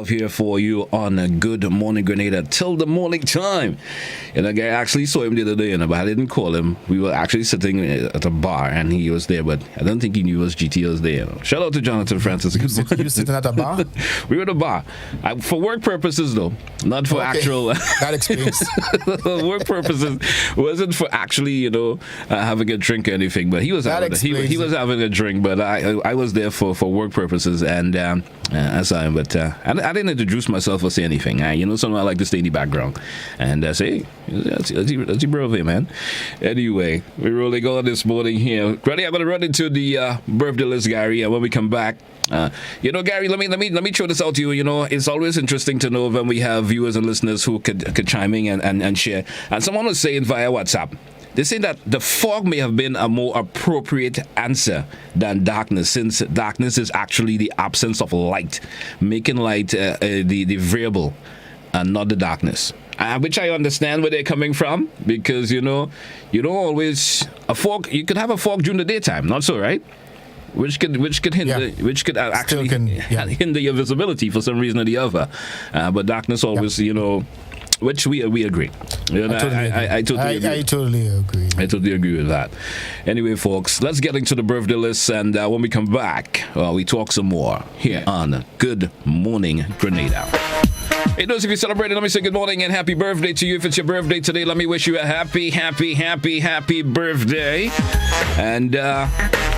love here for you on a Good Morning Grenada till the morning time. And I actually saw him the other day, but I didn't call him. We were actually sitting at a bar, and he was there, but I don't think he knew GT was there. Shout out to Jonathan Francis. You sitting at a bar? We were at a bar. For work purposes, though. Not for actual... That explains. Work purposes. Wasn't for actually, having a drink or anything, but he was having a drink, but I was there for work purposes, and I saw him, but I didn't introduce myself or say anything. Something I like to stay in the background and say, that's your brother, man. Anyway, we're rolling on this morning here. Ready? I'm going to run into the birthday list, Gary, and when we come back, Gary, let me throw this out to you. It's always interesting to know when we have viewers and listeners who could chime in and share. And someone was saying via WhatsApp, they say that the fog may have been a more appropriate answer than darkness, since darkness is actually the absence of light, making light the variable and not the darkness. Which I understand where they're coming from, because you don't always a fog. You could have a fog during the daytime, not so, right? Which could hinder, which could actually hinder your visibility for some reason or the other. But darkness always, which we agree. I totally agree. I totally agree with that. Anyway, folks, let's get into the birthday list, and when we come back, we talk some more here on Good Morning Grenada. Hey, those of you celebrating, let me say good morning and happy birthday to you. If it's your birthday today, let me wish you a happy birthday. And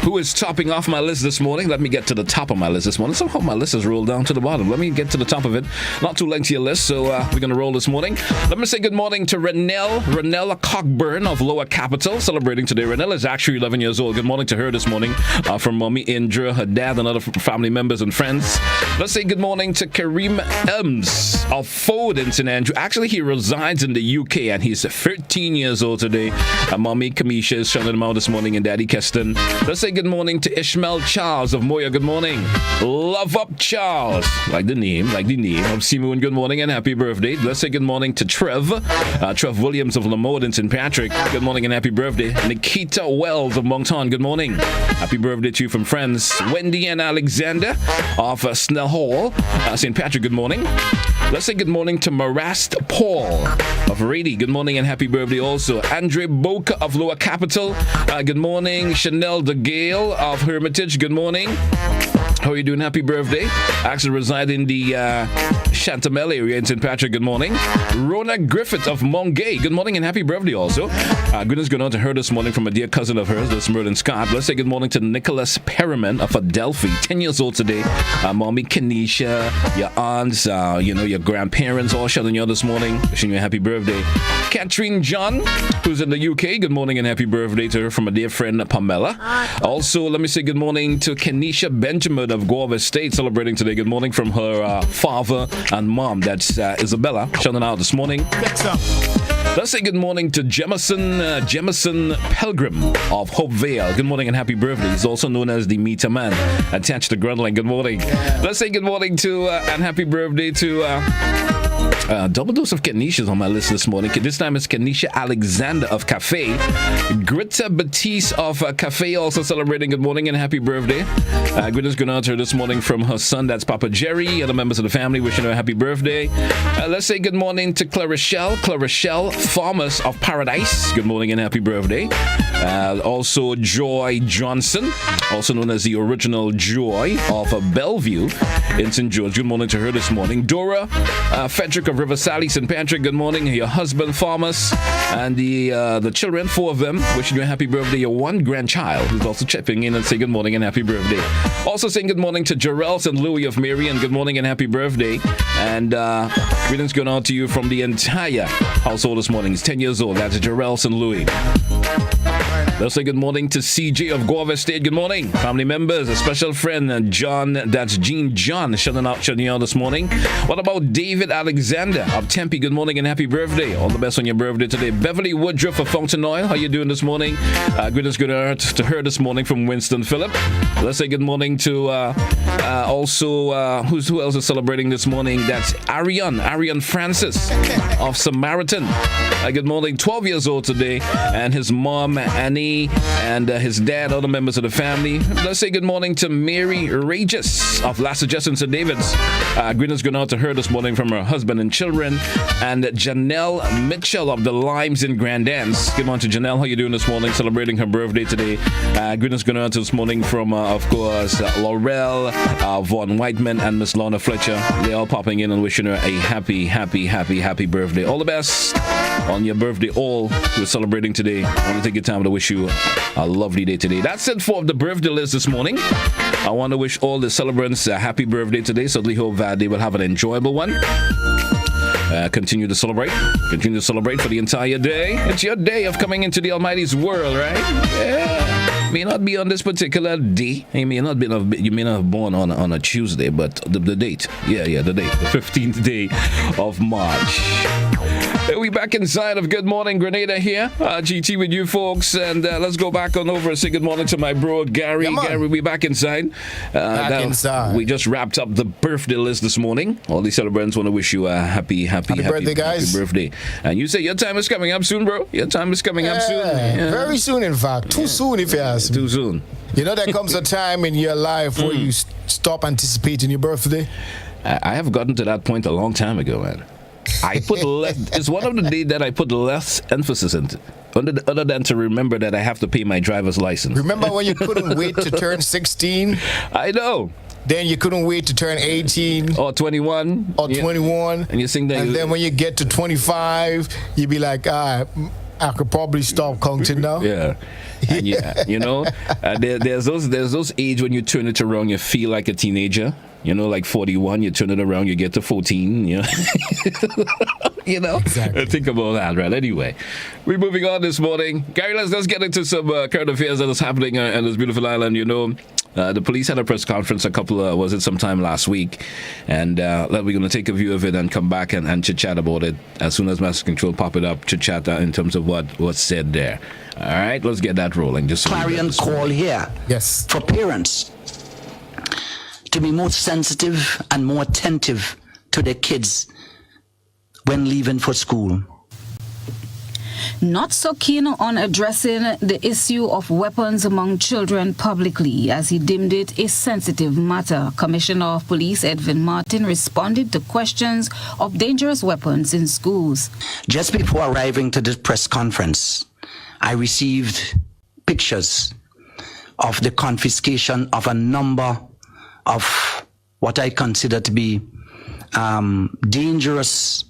who is topping off my list this morning? Let me get to the top of my list this morning. Somehow my list has rolled down to the bottom. Let me get to the top of it. Not too lengthy a list, so we're going to roll this morning. Let me say good morning to Renella Cockburn of Lower Capital, celebrating today. Renella is actually 11 years old. Good morning to her this morning from Mommy Indra, her dad, and other family members and friends. Let's say good morning to Kareem Ems of Ford in St. Andrew. Actually, he resides in the UK, and he's 13 years old today. Mommy Kamisha is shouting him out this morning, and Daddy Keston. Let's say good morning to Ishmael Charles of Moya. Good morning. Love up, Charles. Like the name of Simu. Good morning and happy birthday. Let's say good morning to Trev Williams of Lamode in St. Patrick. Good morning and happy birthday. Nikita Wells of Moncton. Good morning. Happy birthday to you from friends. Wendy and Alexander of Snell Hall, St. Patrick. Good morning. Let's say good morning to Marast Paul of Rady. Good morning and happy birthday also. Andre Boca of Lower Capital. Good morning. Chanel De Gale of Hermitage. Good morning. How are you doing? Happy birthday. Actually reside in the Chantamel area in St. Patrick. Good morning. Rona Griffith of Mongay. Good morning and happy birthday also. Goodness going on to her this morning from a dear cousin of hers, this Merlin Scott. Let's say good morning to Nicholas Perriman of Adelphi, 10 years old today. Mommy Kenisha, your aunts, your grandparents all shouting you out this morning. Wishing you a happy birthday. Catherine John, who's in the UK. Good morning and happy birthday to her from a dear friend, Pamela. Also, let me say good morning to Kenisha Benjamin of Guava State, celebrating today. Good morning from her father and mom. That's Isabella, shouting out this morning. Let's say good morning to Jemison Pelgrim of Hope Vale. Good morning and happy birthday. He's also known as the Meter Man, attached to Grundling. Good morning. Let's say good morning to and happy birthday to double dose of Kenisha's on my list this morning. This time it's Kenisha Alexander of Cafe. Greta Batiste of Cafe also celebrating good morning and happy birthday. Goodness going on to her this morning from her son, that's Papa Jerry, other members of the family wishing her a happy birthday. Let's say good morning to Clarachelle Farmers of Paradise. Good morning and happy birthday. Also Joy Johnson, also known as the original Joy of Bellevue in St. George. Good morning to her this morning. Dora Frederick of River Sally, St. Patrick. Good morning. Your husband, Farmers, and the children, 4 of them, wishing you a happy birthday. Your one grandchild who's also chipping in and saying good morning and happy birthday. Also saying good morning to Jarrell and Louie of Marion. Good morning and happy birthday. And greetings going on to you from the entire household this morning. He's 10 years old. That's Jarrell and Louie. Let's say good morning to CJ of Guava State. Good morning. Family members, a special friend, John, that's Jean John, shouting out this morning. What about David Alexander of Tempe? Good morning and happy birthday. All the best on your birthday today. Beverly Woodruff of Fountain Oil. How you doing this morning? Goodness good to her this morning from Winston Phillip. Let's say good morning to also who else is celebrating this morning? That's Arian Francis of Samaritan. Good morning. 12 years old today, and his mom Annie Anthony and his dad, other members of the family. Let's say good morning to Mary Regis of Lassagetts and St. David's. Greetings going out to her this morning from her husband and children. And Janelle Mitchell of the Limes in Grand Anse. Good morning to Janelle. How you doing this morning? Celebrating her birthday today. Greetings going out to this morning from, of course, Laurel, Vaughn Whiteman, and Miss Lorna Fletcher. They're all popping in and wishing her a happy birthday. All the best on your birthday, all who are celebrating today. I want to take your time to wish you a lovely day today. That's it for the birthday list this morning. I want to wish all the celebrants a happy birthday today. Certainly hope that they will have an enjoyable one. Continue to celebrate for the entire day. It's your day of coming into the Almighty's world, right? Yeah. May not be on this particular day. You may not have born on a Tuesday, but the date. Yeah, the date. The 15th day of March. We back inside of Good Morning Grenada here. GT with you folks, and let's go back on over and say good morning to my bro Gary. Gary, we back inside. Inside. We just wrapped up the birthday list this morning. All the celebrants want to wish you a happy birthday, guys. Happy birthday. And you say your time is coming up soon, bro. Your time is coming up soon. Yeah. Very soon, in fact. Too soon, if you ask me. Too soon. You know, there comes a time in your life where you stop anticipating your birthday. I have gotten to that point a long time ago, man. I put it's one of the days that I put less emphasis into, other than to remember that I have to pay my driver's license. Remember when you couldn't wait to turn 16? I know. Then you couldn't wait to turn 18 or 21 and you think that. And then when you get to 25, you'd be like, I could probably stop counting now. Yeah. And you know, there's those age when you turn it around, you feel like a teenager. You know, like 41, you turn it around, you get to 14, you know. You know? Exactly. Think about that, right? Anyway, we're moving on this morning. Gary, let's get into some current affairs that is happening on this beautiful island. You know, the police had a press conference sometime last week, and we're going to take a view of it and come back and chit-chat about it as soon as Master Control pop it up, chit-chat in terms of what's said there. All right, let's get that rolling. Just clarion call here. Yes. For parents to be more sensitive and more attentive to their kids when leaving for school. Not so keen on addressing the issue of weapons among children publicly, as he deemed it a sensitive matter. Commissioner of Police Edwin Martin responded to questions of dangerous weapons in schools. Just before arriving to this press conference, I received pictures of the confiscation of a number of what I consider to be dangerous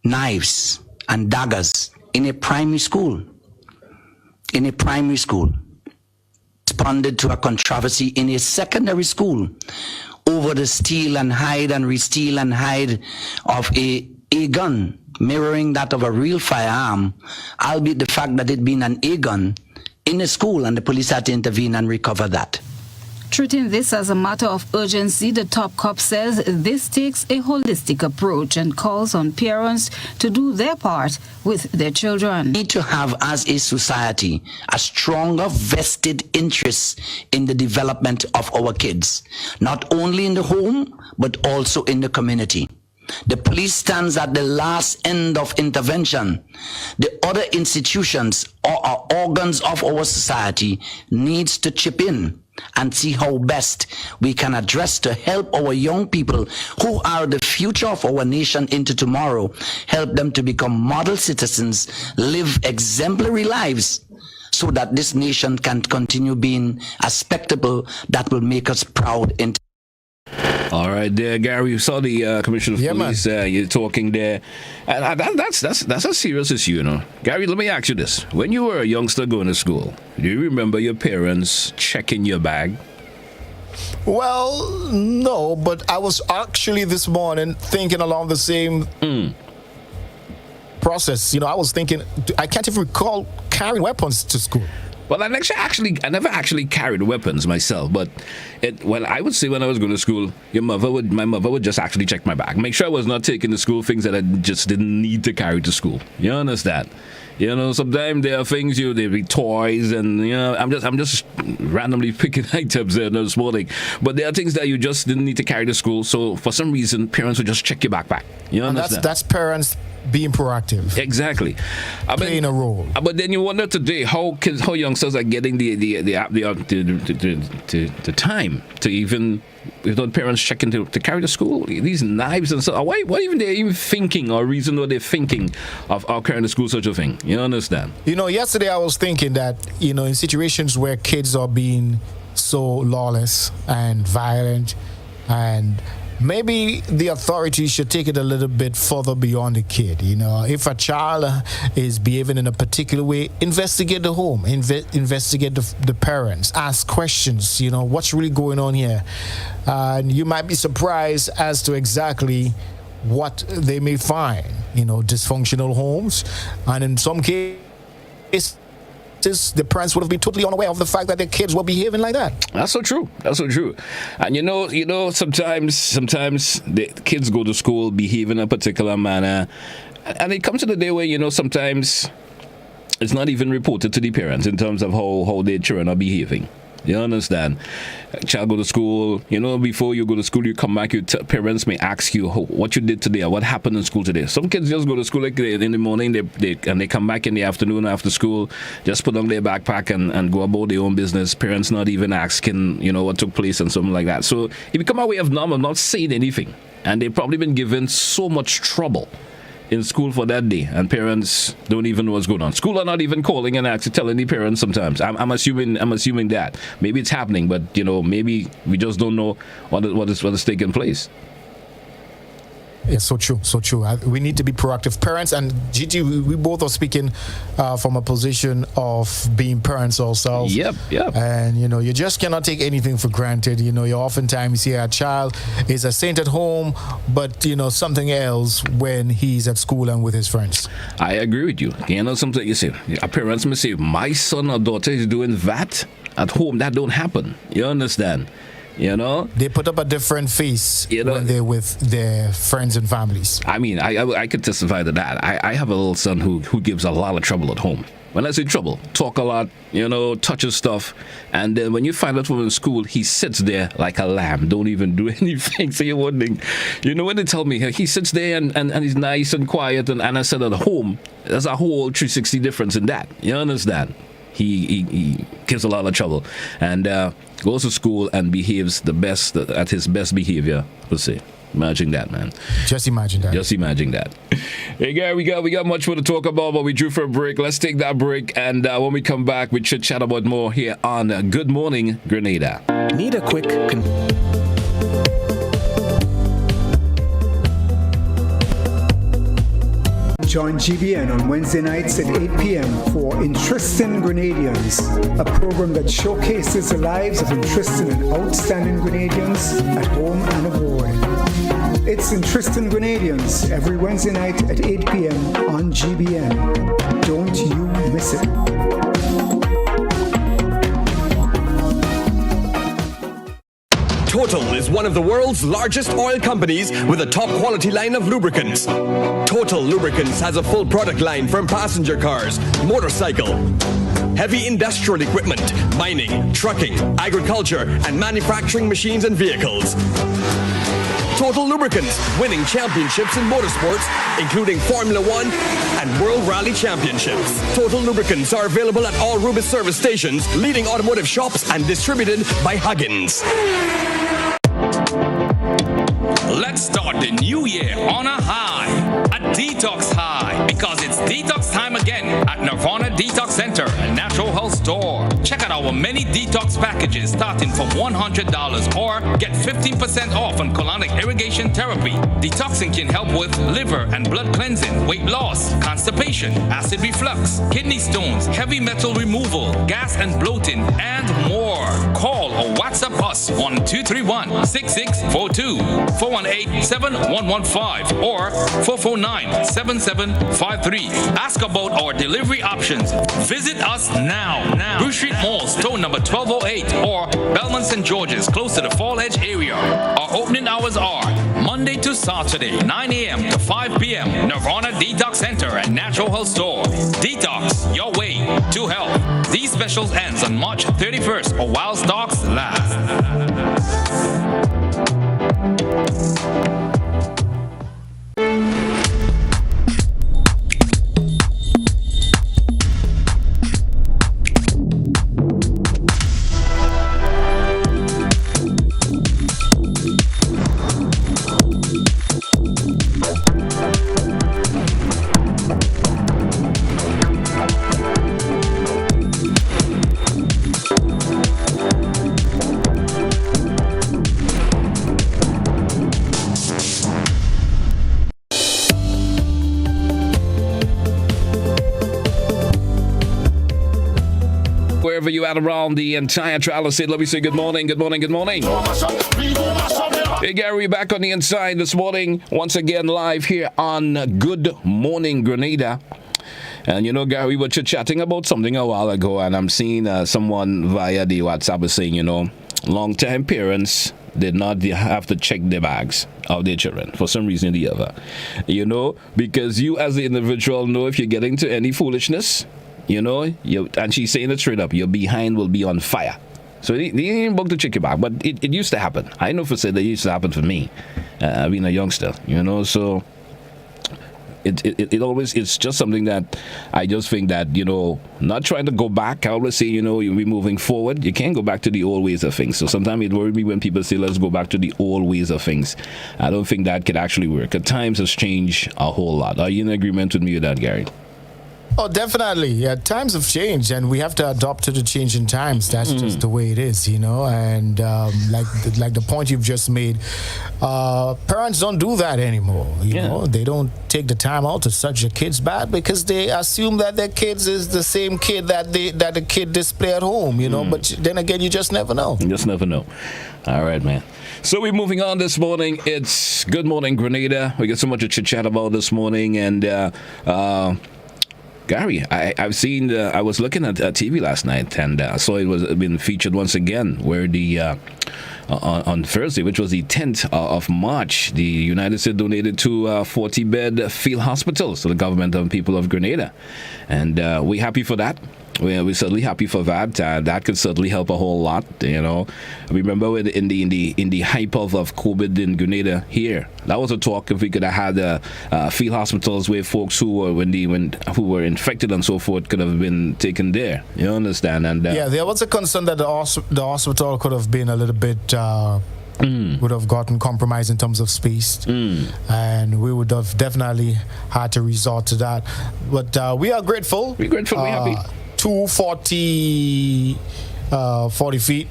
knives and daggers in a primary school. Responded to a controversy in a secondary school over the steal and hide and re-steal and hide of a gun mirroring that of a real firearm, albeit the fact that it being an A-gun in a school, and the police had to intervene and recover that. Treating this as a matter of urgency, the top cop says this takes a holistic approach and calls on parents to do their part with their children. We need to have, as a society, a stronger vested interest in the development of our kids, not only in the home, but also in the community. The police stands at the last end of intervention. The other institutions or organs of our society needs to chip in and see how best we can address to help our young people who are the future of our nation into tomorrow, help them to become model citizens, live exemplary lives, so that this nation can continue being a spectacle that will make us proud. All right, there, Gary. You saw the Commissioner of Police. You're talking there, and that's a serious issue, you know. Gary, let me ask you this: when you were a youngster going to school, do you remember your parents checking your bag? Well, no, but I was actually this morning thinking along the same process. You know, I was thinking, I can't even recall carrying weapons to school. Well, I never actually carried weapons myself, but when I was going to school, my mother would just actually check my bag, make sure I was not taking to school things that I just didn't need to carry to school. You understand? You know, sometimes there are things there be toys, and you know, I'm just randomly picking items there this morning. But there are things that you just didn't need to carry to school. So for some reason, parents would just check your backpack. You understand? That's parents being proactive. Exactly. Playing a role. But then you wonder today how youngsters are getting the time to even, without parents checking to carry to school, these knives and stuff. What even they're even thinking or reason why they're thinking of carrying to school such a thing? You understand? Yesterday I was thinking that, in situations where kids are being so lawless and violent, and maybe the authorities should take it a little bit further beyond the kid. If a child is behaving in a particular way, investigate the home, investigate the parents, ask questions. What's really going on here? And you might be surprised as to exactly what they may find. Dysfunctional homes, and in some cases, the parents would have been totally unaware of the fact that their kids were behaving like that. That's so true. And sometimes the kids go to school, behave in a particular manner, and it comes to the day where, sometimes it's not even reported to the parents in terms of how their children are behaving. You understand? A child go to school, before you go to school, you come back, parents may ask you what you did today or what happened in school today. Some kids just go to school like in the morning, they come back in the afternoon after school, just put on their backpack and go about their own business. Parents not even asking, what took place and something like that. So it become a way of normal, not saying anything. And they've probably been given so much trouble in school for that day, and parents don't even know what's going on. School are not even calling and actually telling the parents sometimes. I'm assuming that maybe it's happening, but maybe we just don't know what is taking place. It's so true. We need to be proactive. Parents and GT, we both are speaking from a position of being parents ourselves. Yep. And, you just cannot take anything for granted. You oftentimes hear a child is a saint at home, but, something else when he's at school and with his friends. I agree with you. Something you say, parents may say, my son or daughter is doing that at home. That don't happen. You understand? They put up a different face when they're with their friends and families. I mean, I could testify to that. I have a little son who gives a lot of trouble at home. When I say trouble, talk a lot, touches stuff, and then when you find out from in school, he sits there like a lamb, don't even do anything. So you're wondering, when they tell me he sits there and he's nice and quiet, and I said at home, there's a whole 360 difference in that. You understand? He gives a lot of trouble, and goes to school and behaves the best at his best behavior. Let's see. Imagine that, man. Just imagine that. Hey, guy, we got much more to talk about, but we drew for a break. Let's take that break, and when we come back, we should chat about more here on Good Morning Grenada. Need a quick Join GBN on Wednesday nights at 8 p.m. for Interesting Grenadians, a program that showcases the lives of interesting and outstanding Grenadians at home and abroad. It's Interesting Grenadians every Wednesday night at 8 p.m. on GBN. Don't you miss it. Total is one of the world's largest oil companies with a top quality line of lubricants. Total Lubricants has a full product line from passenger cars, motorcycle, heavy industrial equipment, mining, trucking, agriculture, and manufacturing machines and vehicles. Total Lubricants, winning championships in motorsports, including Formula One and World Rally Championships. Total Lubricants are available at all Rubis service stations, leading automotive shops, and distributed by Huggins. Let's start the new year on a high, a detox high, because it's detox time again at Nirvana Detox Center and Natural Health Store. Check out our many detox packages starting from $100 or get 15% off on colonic irrigation therapy. Detoxing can help with liver and blood cleansing, weight loss, constipation, acid reflux, kidney stones, heavy metal removal, gas and bloating, and more. Call or WhatsApp us on 231-6642, 418-7115, or 449-7753. Ask about our delivery options. Visit us now. Bruce Street Mall, store number 1208, or Belmont St. George's, close to the Fall Edge area. Our opening hours are Monday to Saturday, 9 a.m. to 5 p.m. Nirvana Detox Center and Natural Health Store. Detox your way to health. These specials ends on March 31st or while stocks last. wherever you at around the entire Tri-State. Let me say good morning, good morning, good morning. Hey, Gary, back on the inside this morning, once again live here on Good Morning Grenada. And you know, Gary, we were chatting about something a while ago, and I'm seeing someone via the WhatsApp was saying, you know, long-time parents did not have to check their bags of their children for some reason or the other. You know, because you as the individual know if you're getting to any foolishness, you know, and she's saying it straight up, your behind will be on fire. So they didn't book to check your bag, but it used to happen. I know for sure that it used to happen for me, being a youngster, you know, so it always, it's just something that I just think that, you know, not trying to go back. I always say, you know, you'll be moving forward. You can't go back to the old ways of things. So sometimes it worries me when people say, let's go back to the old ways of things. I don't think that could actually work. Times has changed a whole lot. Are you in agreement with me with that, Gary? Oh, definitely. Yeah, times have changed, and we have to adapt to the changing times. That's just the way it is, you know. And like the point you've just made, parents don't do that anymore. You know, they don't take the time out to search their kids' bag because they assume that their kids is the same kid that the kid display at home. You know, but then again, you just never know. You just never know. All right, man. So we're moving on this morning. It's Good Morning Grenada. We got so much to chit-chat about this morning, and Gary, I've seen. I was looking at TV last night, and I saw it was been featured once again. Where the on Thursday, which was the 10th of March, the United States donated 2 40-bed field hospitals to the government and people of Grenada, and we're happy for that. We're certainly happy for that. That could certainly help a whole lot. You know, remember in the hype of COVID in Grenada here, that was a talk if we could have had field hospitals where folks who were infected and so forth could have been taken there. You understand? And yeah, there was a concern that the hospital could have been a little bit. Would have gotten compromised in terms of space, and we would have definitely had to resort to that. But we are grateful. We're grateful. We're happy. 40 feet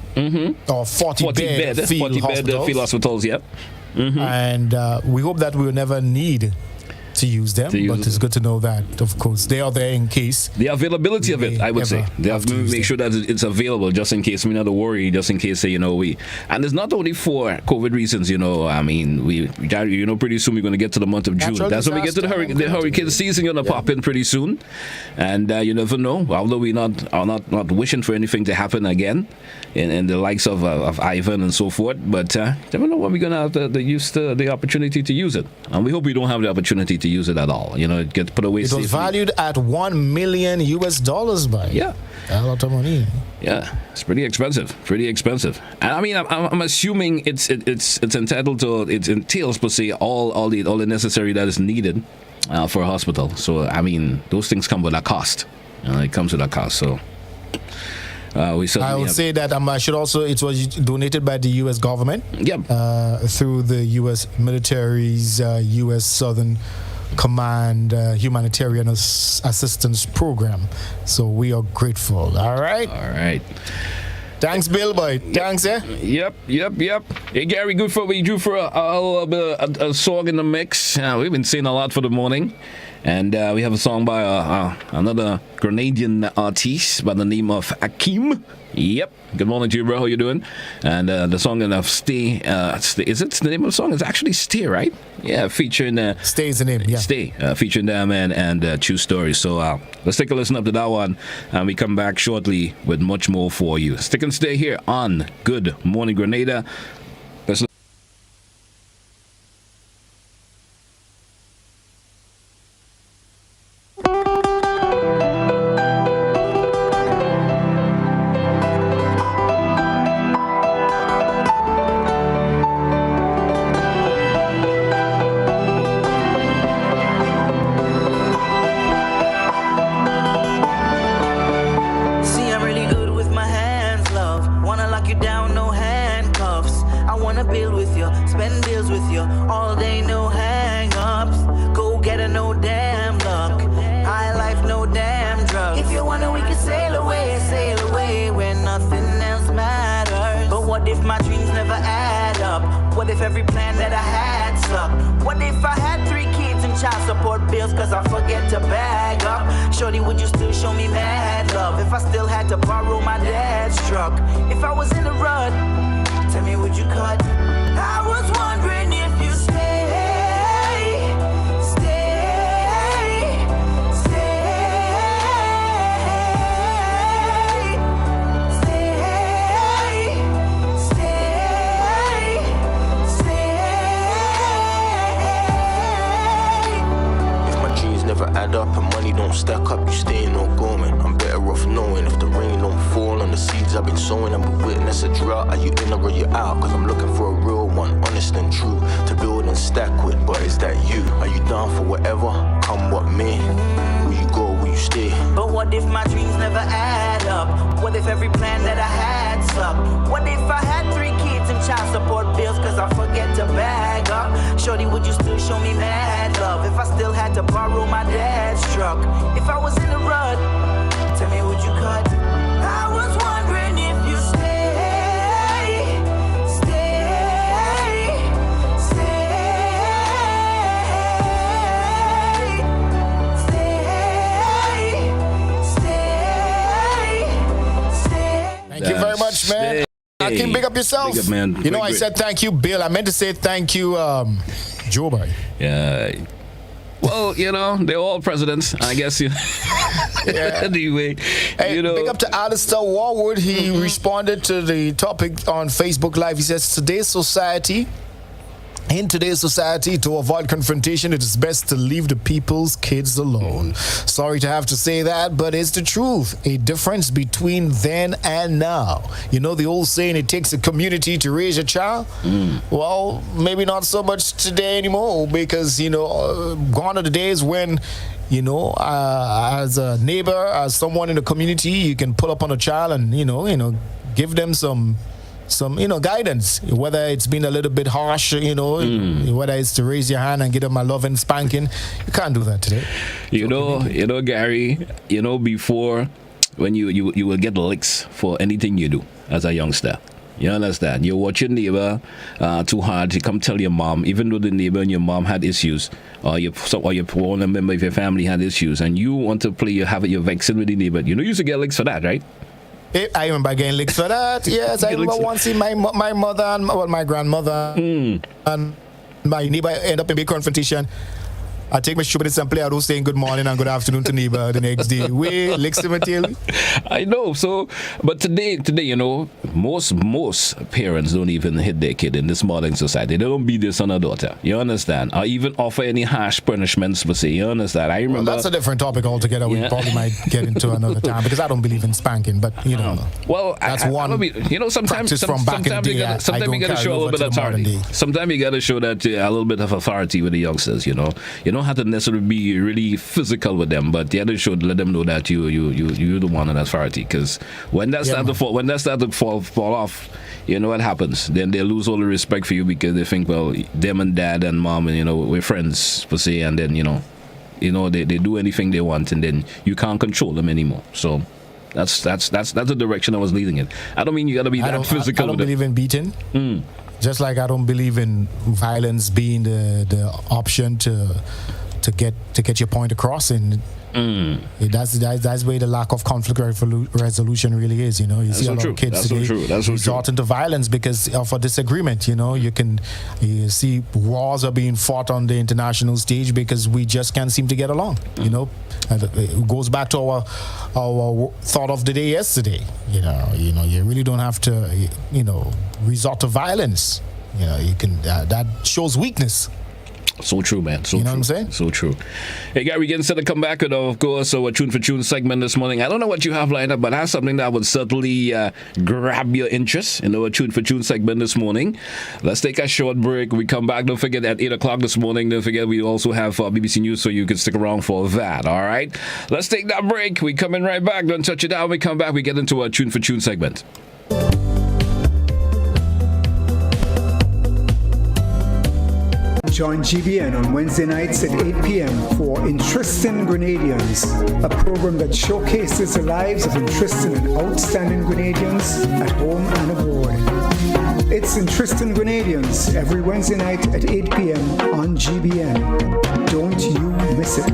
or 40 bed field hospitals. Yep. And we hope that we will never need to use them, but it's good to know that, of course, they are there in case. The availability of it, I would say. They have to make sure that it's available just in case we not to worry, just in case, you know, and it's not only for COVID reasons, you know, I mean, you know, pretty soon we're going to get to the month of June. That's when we get to the hurricane season going to pop in pretty soon. And you never know, although we are not wishing for anything to happen again in the likes of Ivan and so forth, but never know when we're going to have the opportunity to use it. And we hope we don't have the opportunity to use it at all. You know, it gets put away safely. It was valued at $1 million by. Yeah. A lot of money. Yeah, it's pretty expensive. And I mean, I'm assuming it's entitled to, it entails per se all the necessary that is needed for a hospital. So I mean, those things come with a cost. It comes with a cost. So I would say that I should also, it was donated by the U.S. government. Yep. Through the U.S. military's U.S. Southern Command Humanitarian Assistance Program. So we are grateful. All right. Thanks, Bill, boy. Thanks, eh? Yep. Hey, Gary, good for we drew for a song in the mix. We've been seeing a lot for the morning. And we have a song by another Grenadian artist by the name of Akeem. Yep. Good morning to you, bro. How you doing? And the song of Stay. Is it the name of the song? It's actually Stay, right? Yeah, featuring Stay is the name. Yeah. Stay, featuring them and True Story. So let's take a listen up to that one, and we come back shortly with much more for you. Stick and stay here on Good Morning Grenada. Let's What if my dreams never add up? What What if every plan that I had sucked? What if I had 3 kids and child support bills cause I forget to bag up? Shorty, would you still show me mad love if I still had to borrow my dad's truck? If I was in a rut, tell me, would you cut? I was wondering if you stay. Never add up and money don't stack up, you staying or going. I'm better off knowing if the rain don't fall on the seeds I've been sowing. I'm a witness a drought, are you in or are you out? Cause I'm looking for a real one, honest and true, to build and stack with, but is that you? Are you down for whatever, come what may? Will you go, will you stay? But what if my dreams never add up? What if every plan that I had sucked? What if I had 3 kids and child support bills cause I forget to bag up? Shorty, would you still show me mad love if I still had to borrow my dad's truck? If I was in a rut, tell me, would you cut? I was wondering if you Thank you very much, man. I can big up yourself. Big up, man. You know, I said thank you, Bill. I meant to say thank you, Joe Boy. Yeah. Well, you know, they're all presidents. I guess you. Yeah. Anyway, hey, you know. Big up to Alistair Warwood. He responded to the topic on Facebook Live. He says, in today's society, to avoid confrontation, it is best to leave the people's kids alone. Sorry to have to say that, but it's the truth. A difference between then and now. You know the old saying, it takes a community to raise a child? Well, maybe not so much today anymore, because, you know, gone are the days when, you know, as a neighbor, as someone in the community, you can pull up on a child and, you know, give them some guidance, whether it's been a little bit harsh, whether it's to raise your hand and give them a loving spanking. You can't do that today. You know, Gary, before, when you will get licks for anything you do as a youngster. You understand? You watch your neighbor too hard, you come tell your mom, even though the neighbor and your mom had issues, or one member of your family had issues, and you want to play, you're vexing with the neighbor. You used to get licks for that, right? I remember getting licks for that. Yes, I remember once seeing my mother and my grandmother and my neighbor end up in big confrontation. I take my stupidness and play out saying good morning and good afternoon to neighbor the next day. Licks to material. I know. So, but today, most parents don't even hit their kid in this modern society. They don't beat their son or daughter. You understand? Or even offer any harsh punishments per se. You understand? I remember. Well, that's a different topic altogether. We probably might get into another time because I don't believe in spanking. But well, that's one. Sometimes from back in the day. Sometimes you got to show a little bit of authority. Sometimes you got to show that a little bit of authority with the youngsters. You don't have to necessarily be really physical with them, but the other should let them know that you're the one in authority. Because when that starts to fall off, you know what happens. Then they lose all the respect for you because they think, well, them and dad and mom and we're friends per se, and then they do anything they want, and then you can't control them anymore. So that's the direction I was leading it. I don't mean you got to be that physical. I don't believe in beating. Just like I don't believe in violence being the option to get your point across, and that's where the lack of conflict resolution really is. You see a lot of kids today resort into violence because of a disagreement. You see wars are being fought on the international stage because we just can't seem to get along. And it goes back to our thought of the day yesterday. You really don't have to resort to violence. You can that shows weakness. So true, man. So you know true. What I'm saying? So true. Hey, Gary, we're getting set to come back with, of course, our Tune for Tune segment this morning. I don't know what you have lined up, but I have something that would certainly grab your interest in our Tune for Tune segment this morning. Let's take a short break. We come back. Don't forget, at 8 o'clock this morning, don't forget, we also have BBC News, so you can stick around for that, all right? Let's take that break. We coming right back. Don't touch it down. We come back. We get into our Tune for Tune segment. Join GBN on Wednesday nights at 8 p.m. for Interesting Grenadians, a program that showcases the lives of interesting and outstanding Grenadians at home and abroad. It's Interesting Grenadians every Wednesday night at 8 p.m. on GBN. Don't you miss it.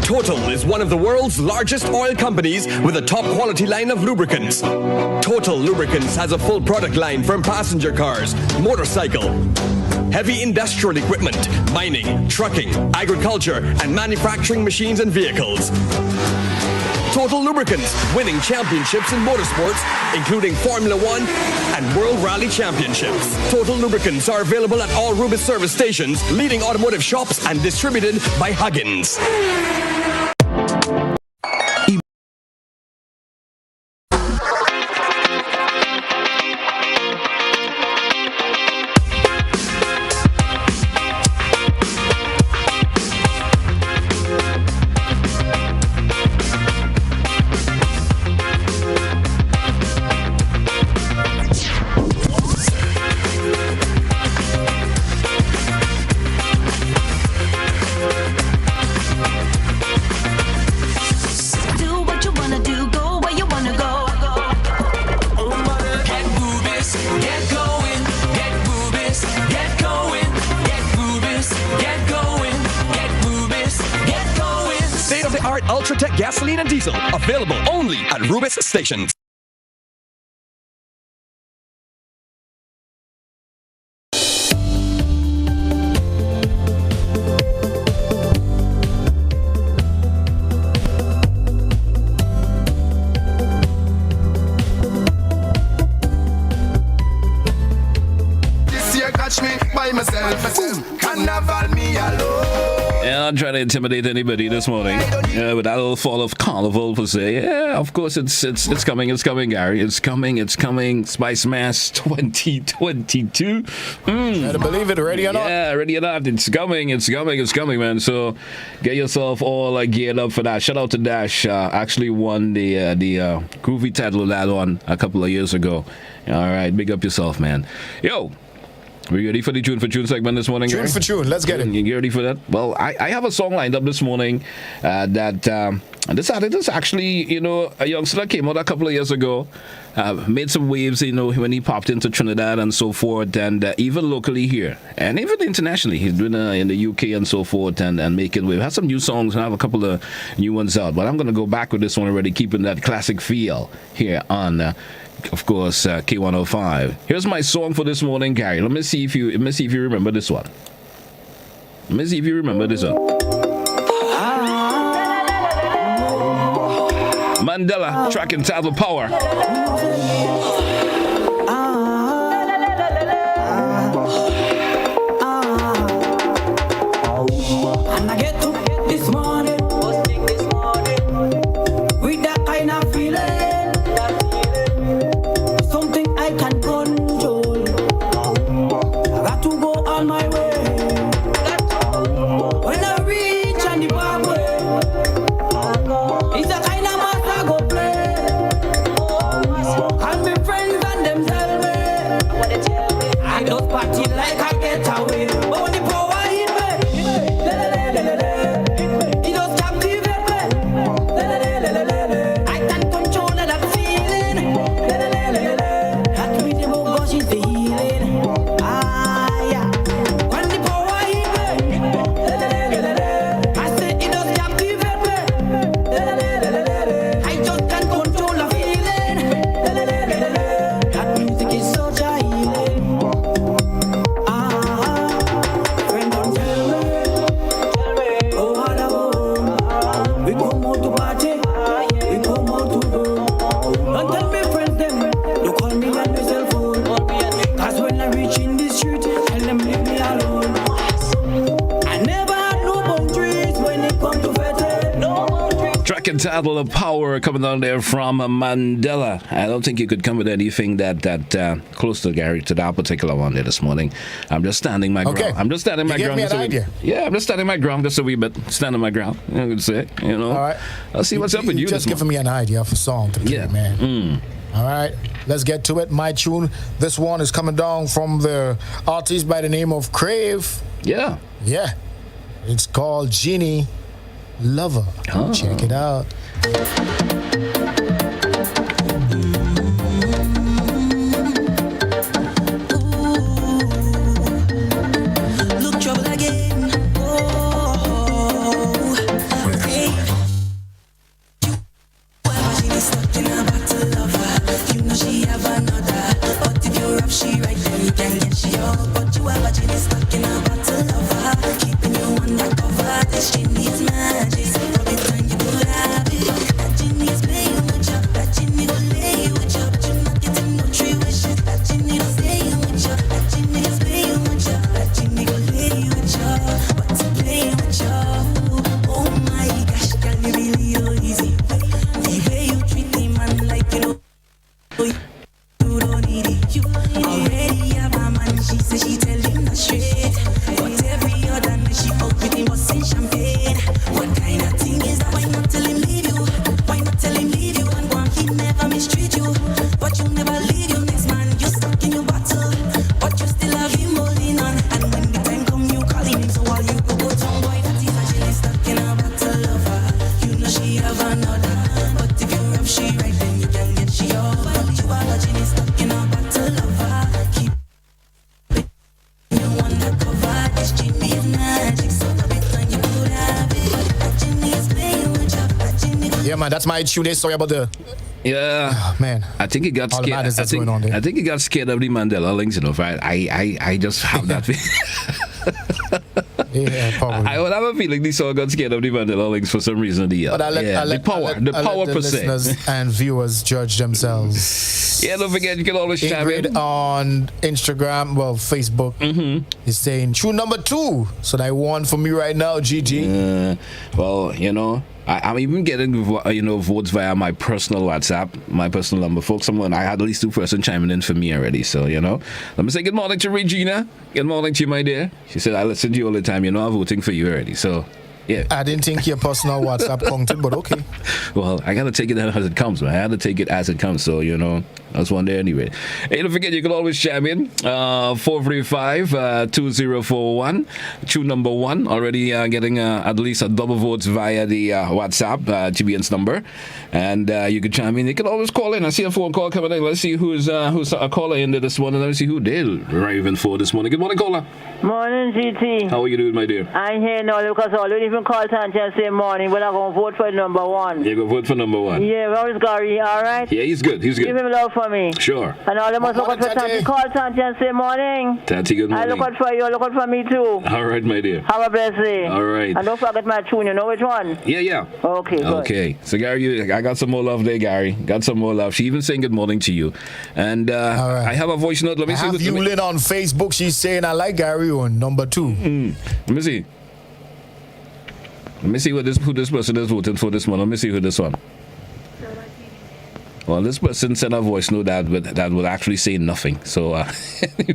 Total is one of the world's largest oil companies with a top quality line of lubricants. Total Lubricants has a full product line from passenger cars, motorcycle, heavy industrial equipment, mining, trucking, agriculture, and manufacturing machines and vehicles. Total Lubricants, winning championships in motorsports, including Formula One and World Rally Championships. Total Lubricants are available at all Rubis service stations, leading automotive shops, and distributed by Huggins. Ultratech gasoline and diesel, available only at Rubis stations. This year catch me by myself, carnival me alone. Yeah, I'm trying to intimidate anybody this morning with that little fall of carnival per se. Yeah, of course it's coming, Gary. It's coming. Spice Mass 2022. Better believe it, ready or not. Yeah, ready or not. It's coming, man. So get yourself all geared up for that. Shout out to Dash. Actually won the Groovy title of that one a couple of years ago. All right, big up yourself, man. Yo. We ready for the Tune for Tune segment this morning? Tune for Tune, let's get it. You ready for that? Well, I have a song lined up this morning this is actually, a youngster that came out a couple of years ago, made some waves, when he popped into Trinidad and so forth, and even locally here, and even internationally. He's been in the UK and so forth, and making waves. Has some new songs, and I have a couple of new ones out, but I'm going to go back with this one already, keeping that classic feel here on of course, K105. Here's my song for this morning, Gary. Let me see if you remember this one. Mandela, track entitled Power. And I get up this morning, with that kind of feeling. I can control. I got to go on my way. When I reach on the pathway, it's the kind of math I go play. And my friends and them tell me I don't party like I get away. But when the power hit me, it just captivate me. I can control that feeling. She's the healing. Yeah. When the power hit me, I say it does captivate me. I just can't control the feeling. That music is such a healing. Friend, don't tell me. Oh, what a home. We come out to party. We come out to go. Don't tell me friends them. You call me on your cell phone. Cause when I reach in the street, tell them leave me alone. I never had no boundaries when it comes to fete. No boundaries. Track entitled of Power coming down there from Mandela. I don't think you could come with anything that close to Gary, to that particular one there this morning. I'm just standing my ground. I'm just standing my ground. Give me an idea. Yeah, I'm just standing my ground just a wee bit. Standing my ground. I'm going to say, All right. I'll see what's up with you. Just giving me an idea of a song to play, man. All right, let's get to it. My tune. This one is coming down from the artist by the name of Crave. Yeah. Yeah. It's called Genie Lover. Oh. Check it out. Look trouble again. Oh, hey. She is stuck in a battle lover. You know she have another. But if you rap she right, then you can get she out. But you have a genie stuck in a battle lover. Keeping you undercover. This genie's magic. So every time you do that, that genie's playing with you. That genie will lay with you. But you're not getting no 3 wishes. That genie will stay with you. That genie is playing with you. That genie will lay with you. But to play with you. Oh my gosh, can you really so easy? The way you treat me, man, like you know. You don't need it. You already have a man. She says she tell him not straight. But every other night she out with him was in champagne. What kind of thing is that? Why not tell him leave you? Why not tell him leave you and go on? He never mistreat you. But you never leave your next man. You're stuck in your battle. But you still have him holding on. And when the time come, you calling him. So while you go down, boy, that is actually stuck in a battle lover. You know she have another. But if you have she right, then you can get she out. But you are a genie stuck in a battle lover. Keep you undercover. This genie is magic. So every time you could have it, that genie is playing with you. That genie. Yeah, man, that's my tune. Sorry about the. Yeah, man. I think he got scared. I think he got scared of the Mandela links, you know. Right? I just have that feeling. Yeah, probably. I would have a feeling this song got scared of the Mandela links for some reason. But the power per se. Listeners and viewers judge themselves. Yeah, don't forget you can always chime in on Instagram, Facebook. He's saying tune number 2. So that one for me right now, GG. Well, you know. I'm even getting, votes via my personal WhatsApp, my personal number. Folks, I had at least 2 persons chiming in for me already. So, let me say good morning to Regina. Good morning to you, my dear. She said, I listen to you all the time. I'm voting for you already. So, yeah. I didn't think your personal WhatsApp counted, but okay. Well, I got to take it as it comes, man. I had to take it as it comes. So, that's one day anyway. Hey, don't forget, you can always chime in. 435-2041. Tune number 1. Already getting at least a double votes via the WhatsApp, TBN's number. And you can chime in. You can always call in. I see a phone call coming in. Let's see who's a caller in there this morning. Let me see who did arrive for this morning. Good morning, caller. Morning, GT. How are you doing, my dear? I'm here now because I don't even call Tanti and say morning, but I'm going to vote for number 1. You're going to vote for number 1? Yeah, how is Gary? All right? Yeah, he's good. He's good. Give him love for me. Sure. And all of us look out for Tanti. Call Tanti and say morning. Tanti, good morning. I look out for you. Look out for me too. All right, my dear. Have a blessed day. All right. And don't forget my tune. You know which one? Yeah. Okay, good. Okay. So, Gary, I got some more love there, Gary. Got some more love. She even saying good morning to you. And I have a voice note. Let me see. Have Yulin on Facebook. She's saying, I like Gary on number 2. Let me see. Let me see who this person is voting for this one. Let me see who this one. Well, this person sent a voice note that would actually say nothing. So,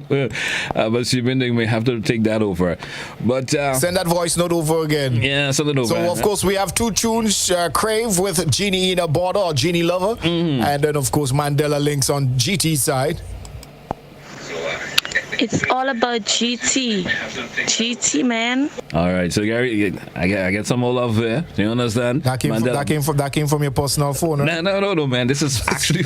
but she may have to take that over. But send that voice note over again. Yeah, send it over. So, of course, we have 2 tunes: Crave with Genie in a Border or Genie Lover, and then, of course, Mandela links on GT side. It's all about GT. GT, man. All right, so Gary, I get some more love there. Do you understand? That came from your personal phone, right? No, man. This is actually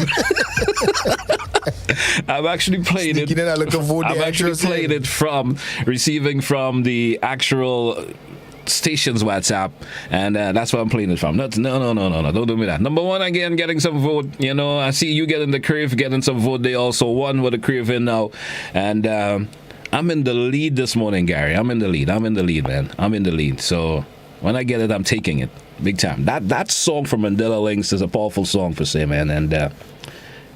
I've actually played it. I've actually played it from receiving from the actual station's WhatsApp, and that's where I'm playing it from. No, don't do me that. Number 1 again, getting some vote. I see you getting the Crave, getting some vote. They also won with the Crave in now, and I'm in the lead this morning, Gary. I'm in the lead, man. I'm in the lead. So when I get it, I'm taking it big time. That song from Mandela Links is a powerful song per se, man, and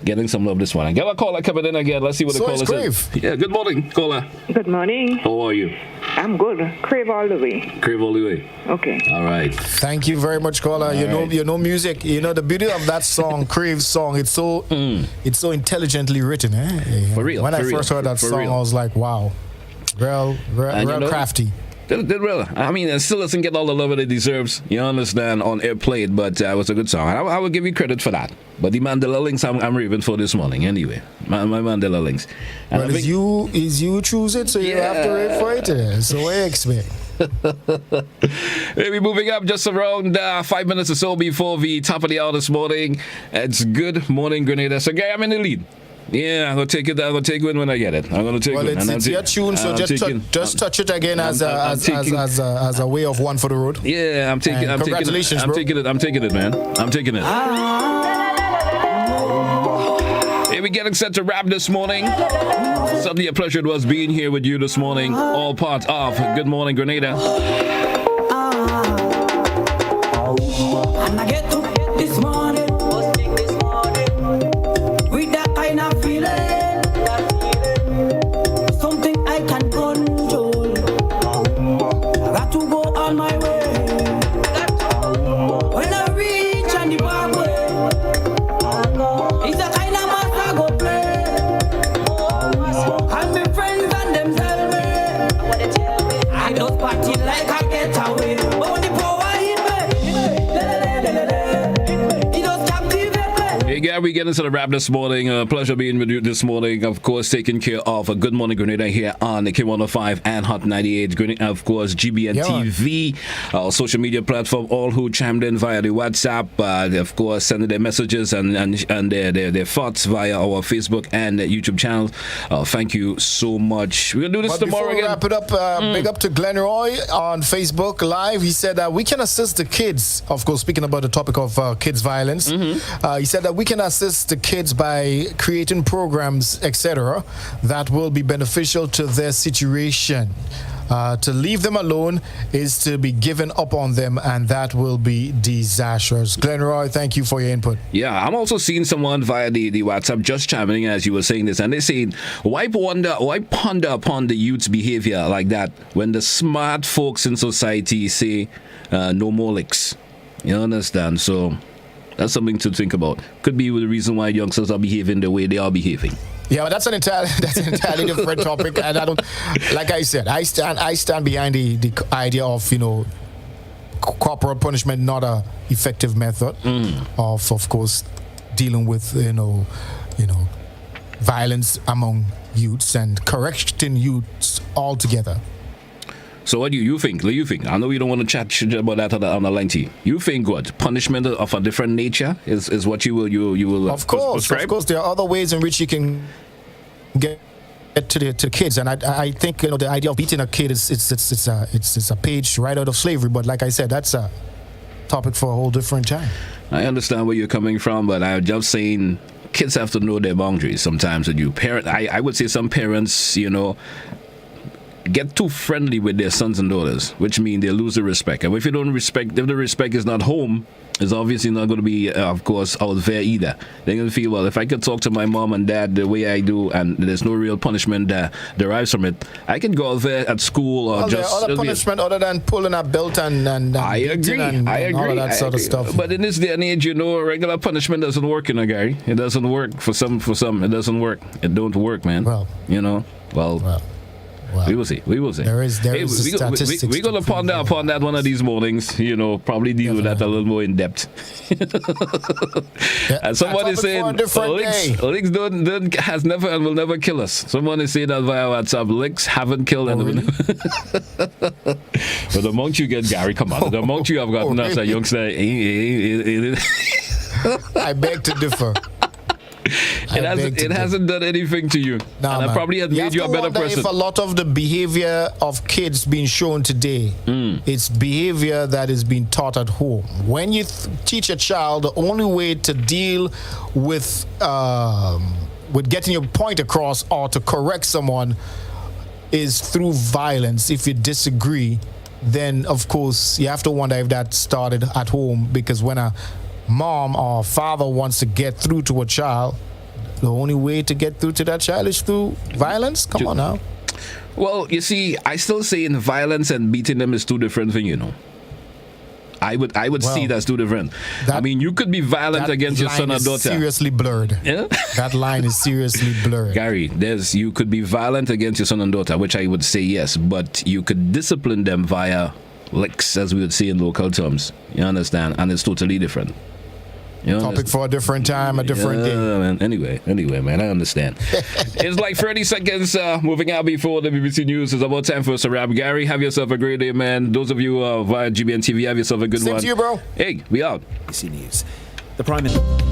getting some love this morning. Get a caller coming in again. Let's see what the caller says. Yeah, good morning, caller. Good morning. How are you? I'm good. Crave all the way. Crave all the way. Okay. All right. Thank you very much, caller. You know music. The beauty of that song, Crave song. It's so intelligently written. For real. When I first heard that song, I was like, wow, real crafty. Did well. I mean, it still doesn't get all the love that it deserves, you understand, on airplay, but it was a good song. I will give you credit for that. But the Mandela Links, I'm raving for this morning anyway. My Mandela Links. And well, is you choose it, so you have to rave for it. So what do you expect? Maybe moving up just around 5 minutes or so before the top of the hour this morning. It's Good Morning Grenada. So, guy, I'm in the lead. Yeah, I'm gonna take it. I'm gonna take it when I get it. I'm gonna take it. Well, it's your tune, so just touch it again as a way of one for the road. Yeah, I'm taking. Congratulations, I'm taking it. I'm taking it, man. I'm taking it. Hey, we're getting set to wrap this morning. Certainly a pleasure it was being here with you this morning. All part of Good Morning Grenada. And I get up this morning, with that kind of feeling, something I can control. I got to go on my way. When I reach on the parkway, it's a kind of mass I go play. And my friends and them tell me, I don't party like I get away. But when the power hit me, Hey, Gary, we get into the wrap this morning. Pleasure being with you this morning. Of course, taking care of a Good Morning Grenada here on the K105 and Hot 98. Of course, GBN TV, our social media platform. All who chimed in via the WhatsApp, of course, sending their messages and their thoughts via our Facebook and YouTube channel. Thank you so much. We're gonna do this tomorrow before we again. Wrap it up. Big up to Glenn Roy on Facebook Live. He said that we can assist the kids. Of course, speaking about the topic of kids violence, he said that we can assist the kids by creating programs, etc., that will be beneficial to their situation. To leave them alone is to be given up on them, and that will be disastrous. Glenn Roy, thank you for your input. Yeah, I'm also seeing someone via the WhatsApp just chiming in as you were saying this, and they're saying, why ponder upon the youth's behavior like that when the smart folks in society say no more licks? You understand? So that's something to think about. Could be the reason why youngsters are behaving the way they are behaving. Yeah, but that's an entirely different topic, and I don't. Like I said, I stand behind the idea of corporal punishment, not a effective method of course dealing with violence among youths and correcting youths altogether. So what do you think? What do you think? I know you don't want to chat shit about that on the line to you. You think what? Punishment of a different nature is what you will of course prescribe? Of course, there are other ways in which you can get to kids, and I think the idea of beating a kid it's a page right out of slavery. But like I said, that's a topic for a whole different time. I understand where you're coming from, but I'm just saying kids have to know their boundaries sometimes. And you parent, I would say some parents, get too friendly with their sons and daughters, which means they lose the respect. And if you don't respect, if the respect is not home, it's obviously not going to be, of course, out there either. They're going to feel, well, if I could talk to my mom and dad the way I do, and there's no real punishment that derives from it, I can go out there at school or just... There are other punishment other than pulling a belt and I agree. And all of that sort of stuff. But in this day and age, regular punishment doesn't work, Gary. It doesn't work for some. It doesn't work. It don't work, man. Well. We will see. There is statistics. We're going to ponder upon that one of these mornings. Probably deal with that a little more in depth. And someone is saying licks has never and will never kill us. Someone is saying that via WhatsApp. Licks haven't killed anyone. But the amount you get, Gary, come on. The amount you have gotten as a youngster. I beg to differ. It hasn't done anything to you. Nah, and I probably has made you a better person. If a lot of the behavior of kids being shown today, it's behavior that is being taught at home. When you teach a child, the only way to deal with getting your point across or to correct someone is through violence. If you disagree, then of course you have to wonder if that started at home, because when a mom or father wants to get through to a child, the only way to get through to that child is through violence. Come on now. Well, you see, I still say in violence and beating them is two different things, I would see that's too different. I mean, you could be violent against your son or daughter. Seriously blurred. Yeah? That line is seriously blurred. Gary, you could be violent against your son and daughter, which I would say yes, but you could discipline them via licks, as we would say in local terms. You understand? And it's totally different. Topic for a different time, a different day. Man. Anyway, man, I understand. It's like 30 seconds moving out before the BBC News. It's about time for us to wrap. Gary, have yourself a great day, man. Those of you via GBN TV, have yourself a good one. Same to you, bro. Hey, we out. BBC News. The Prime Minister.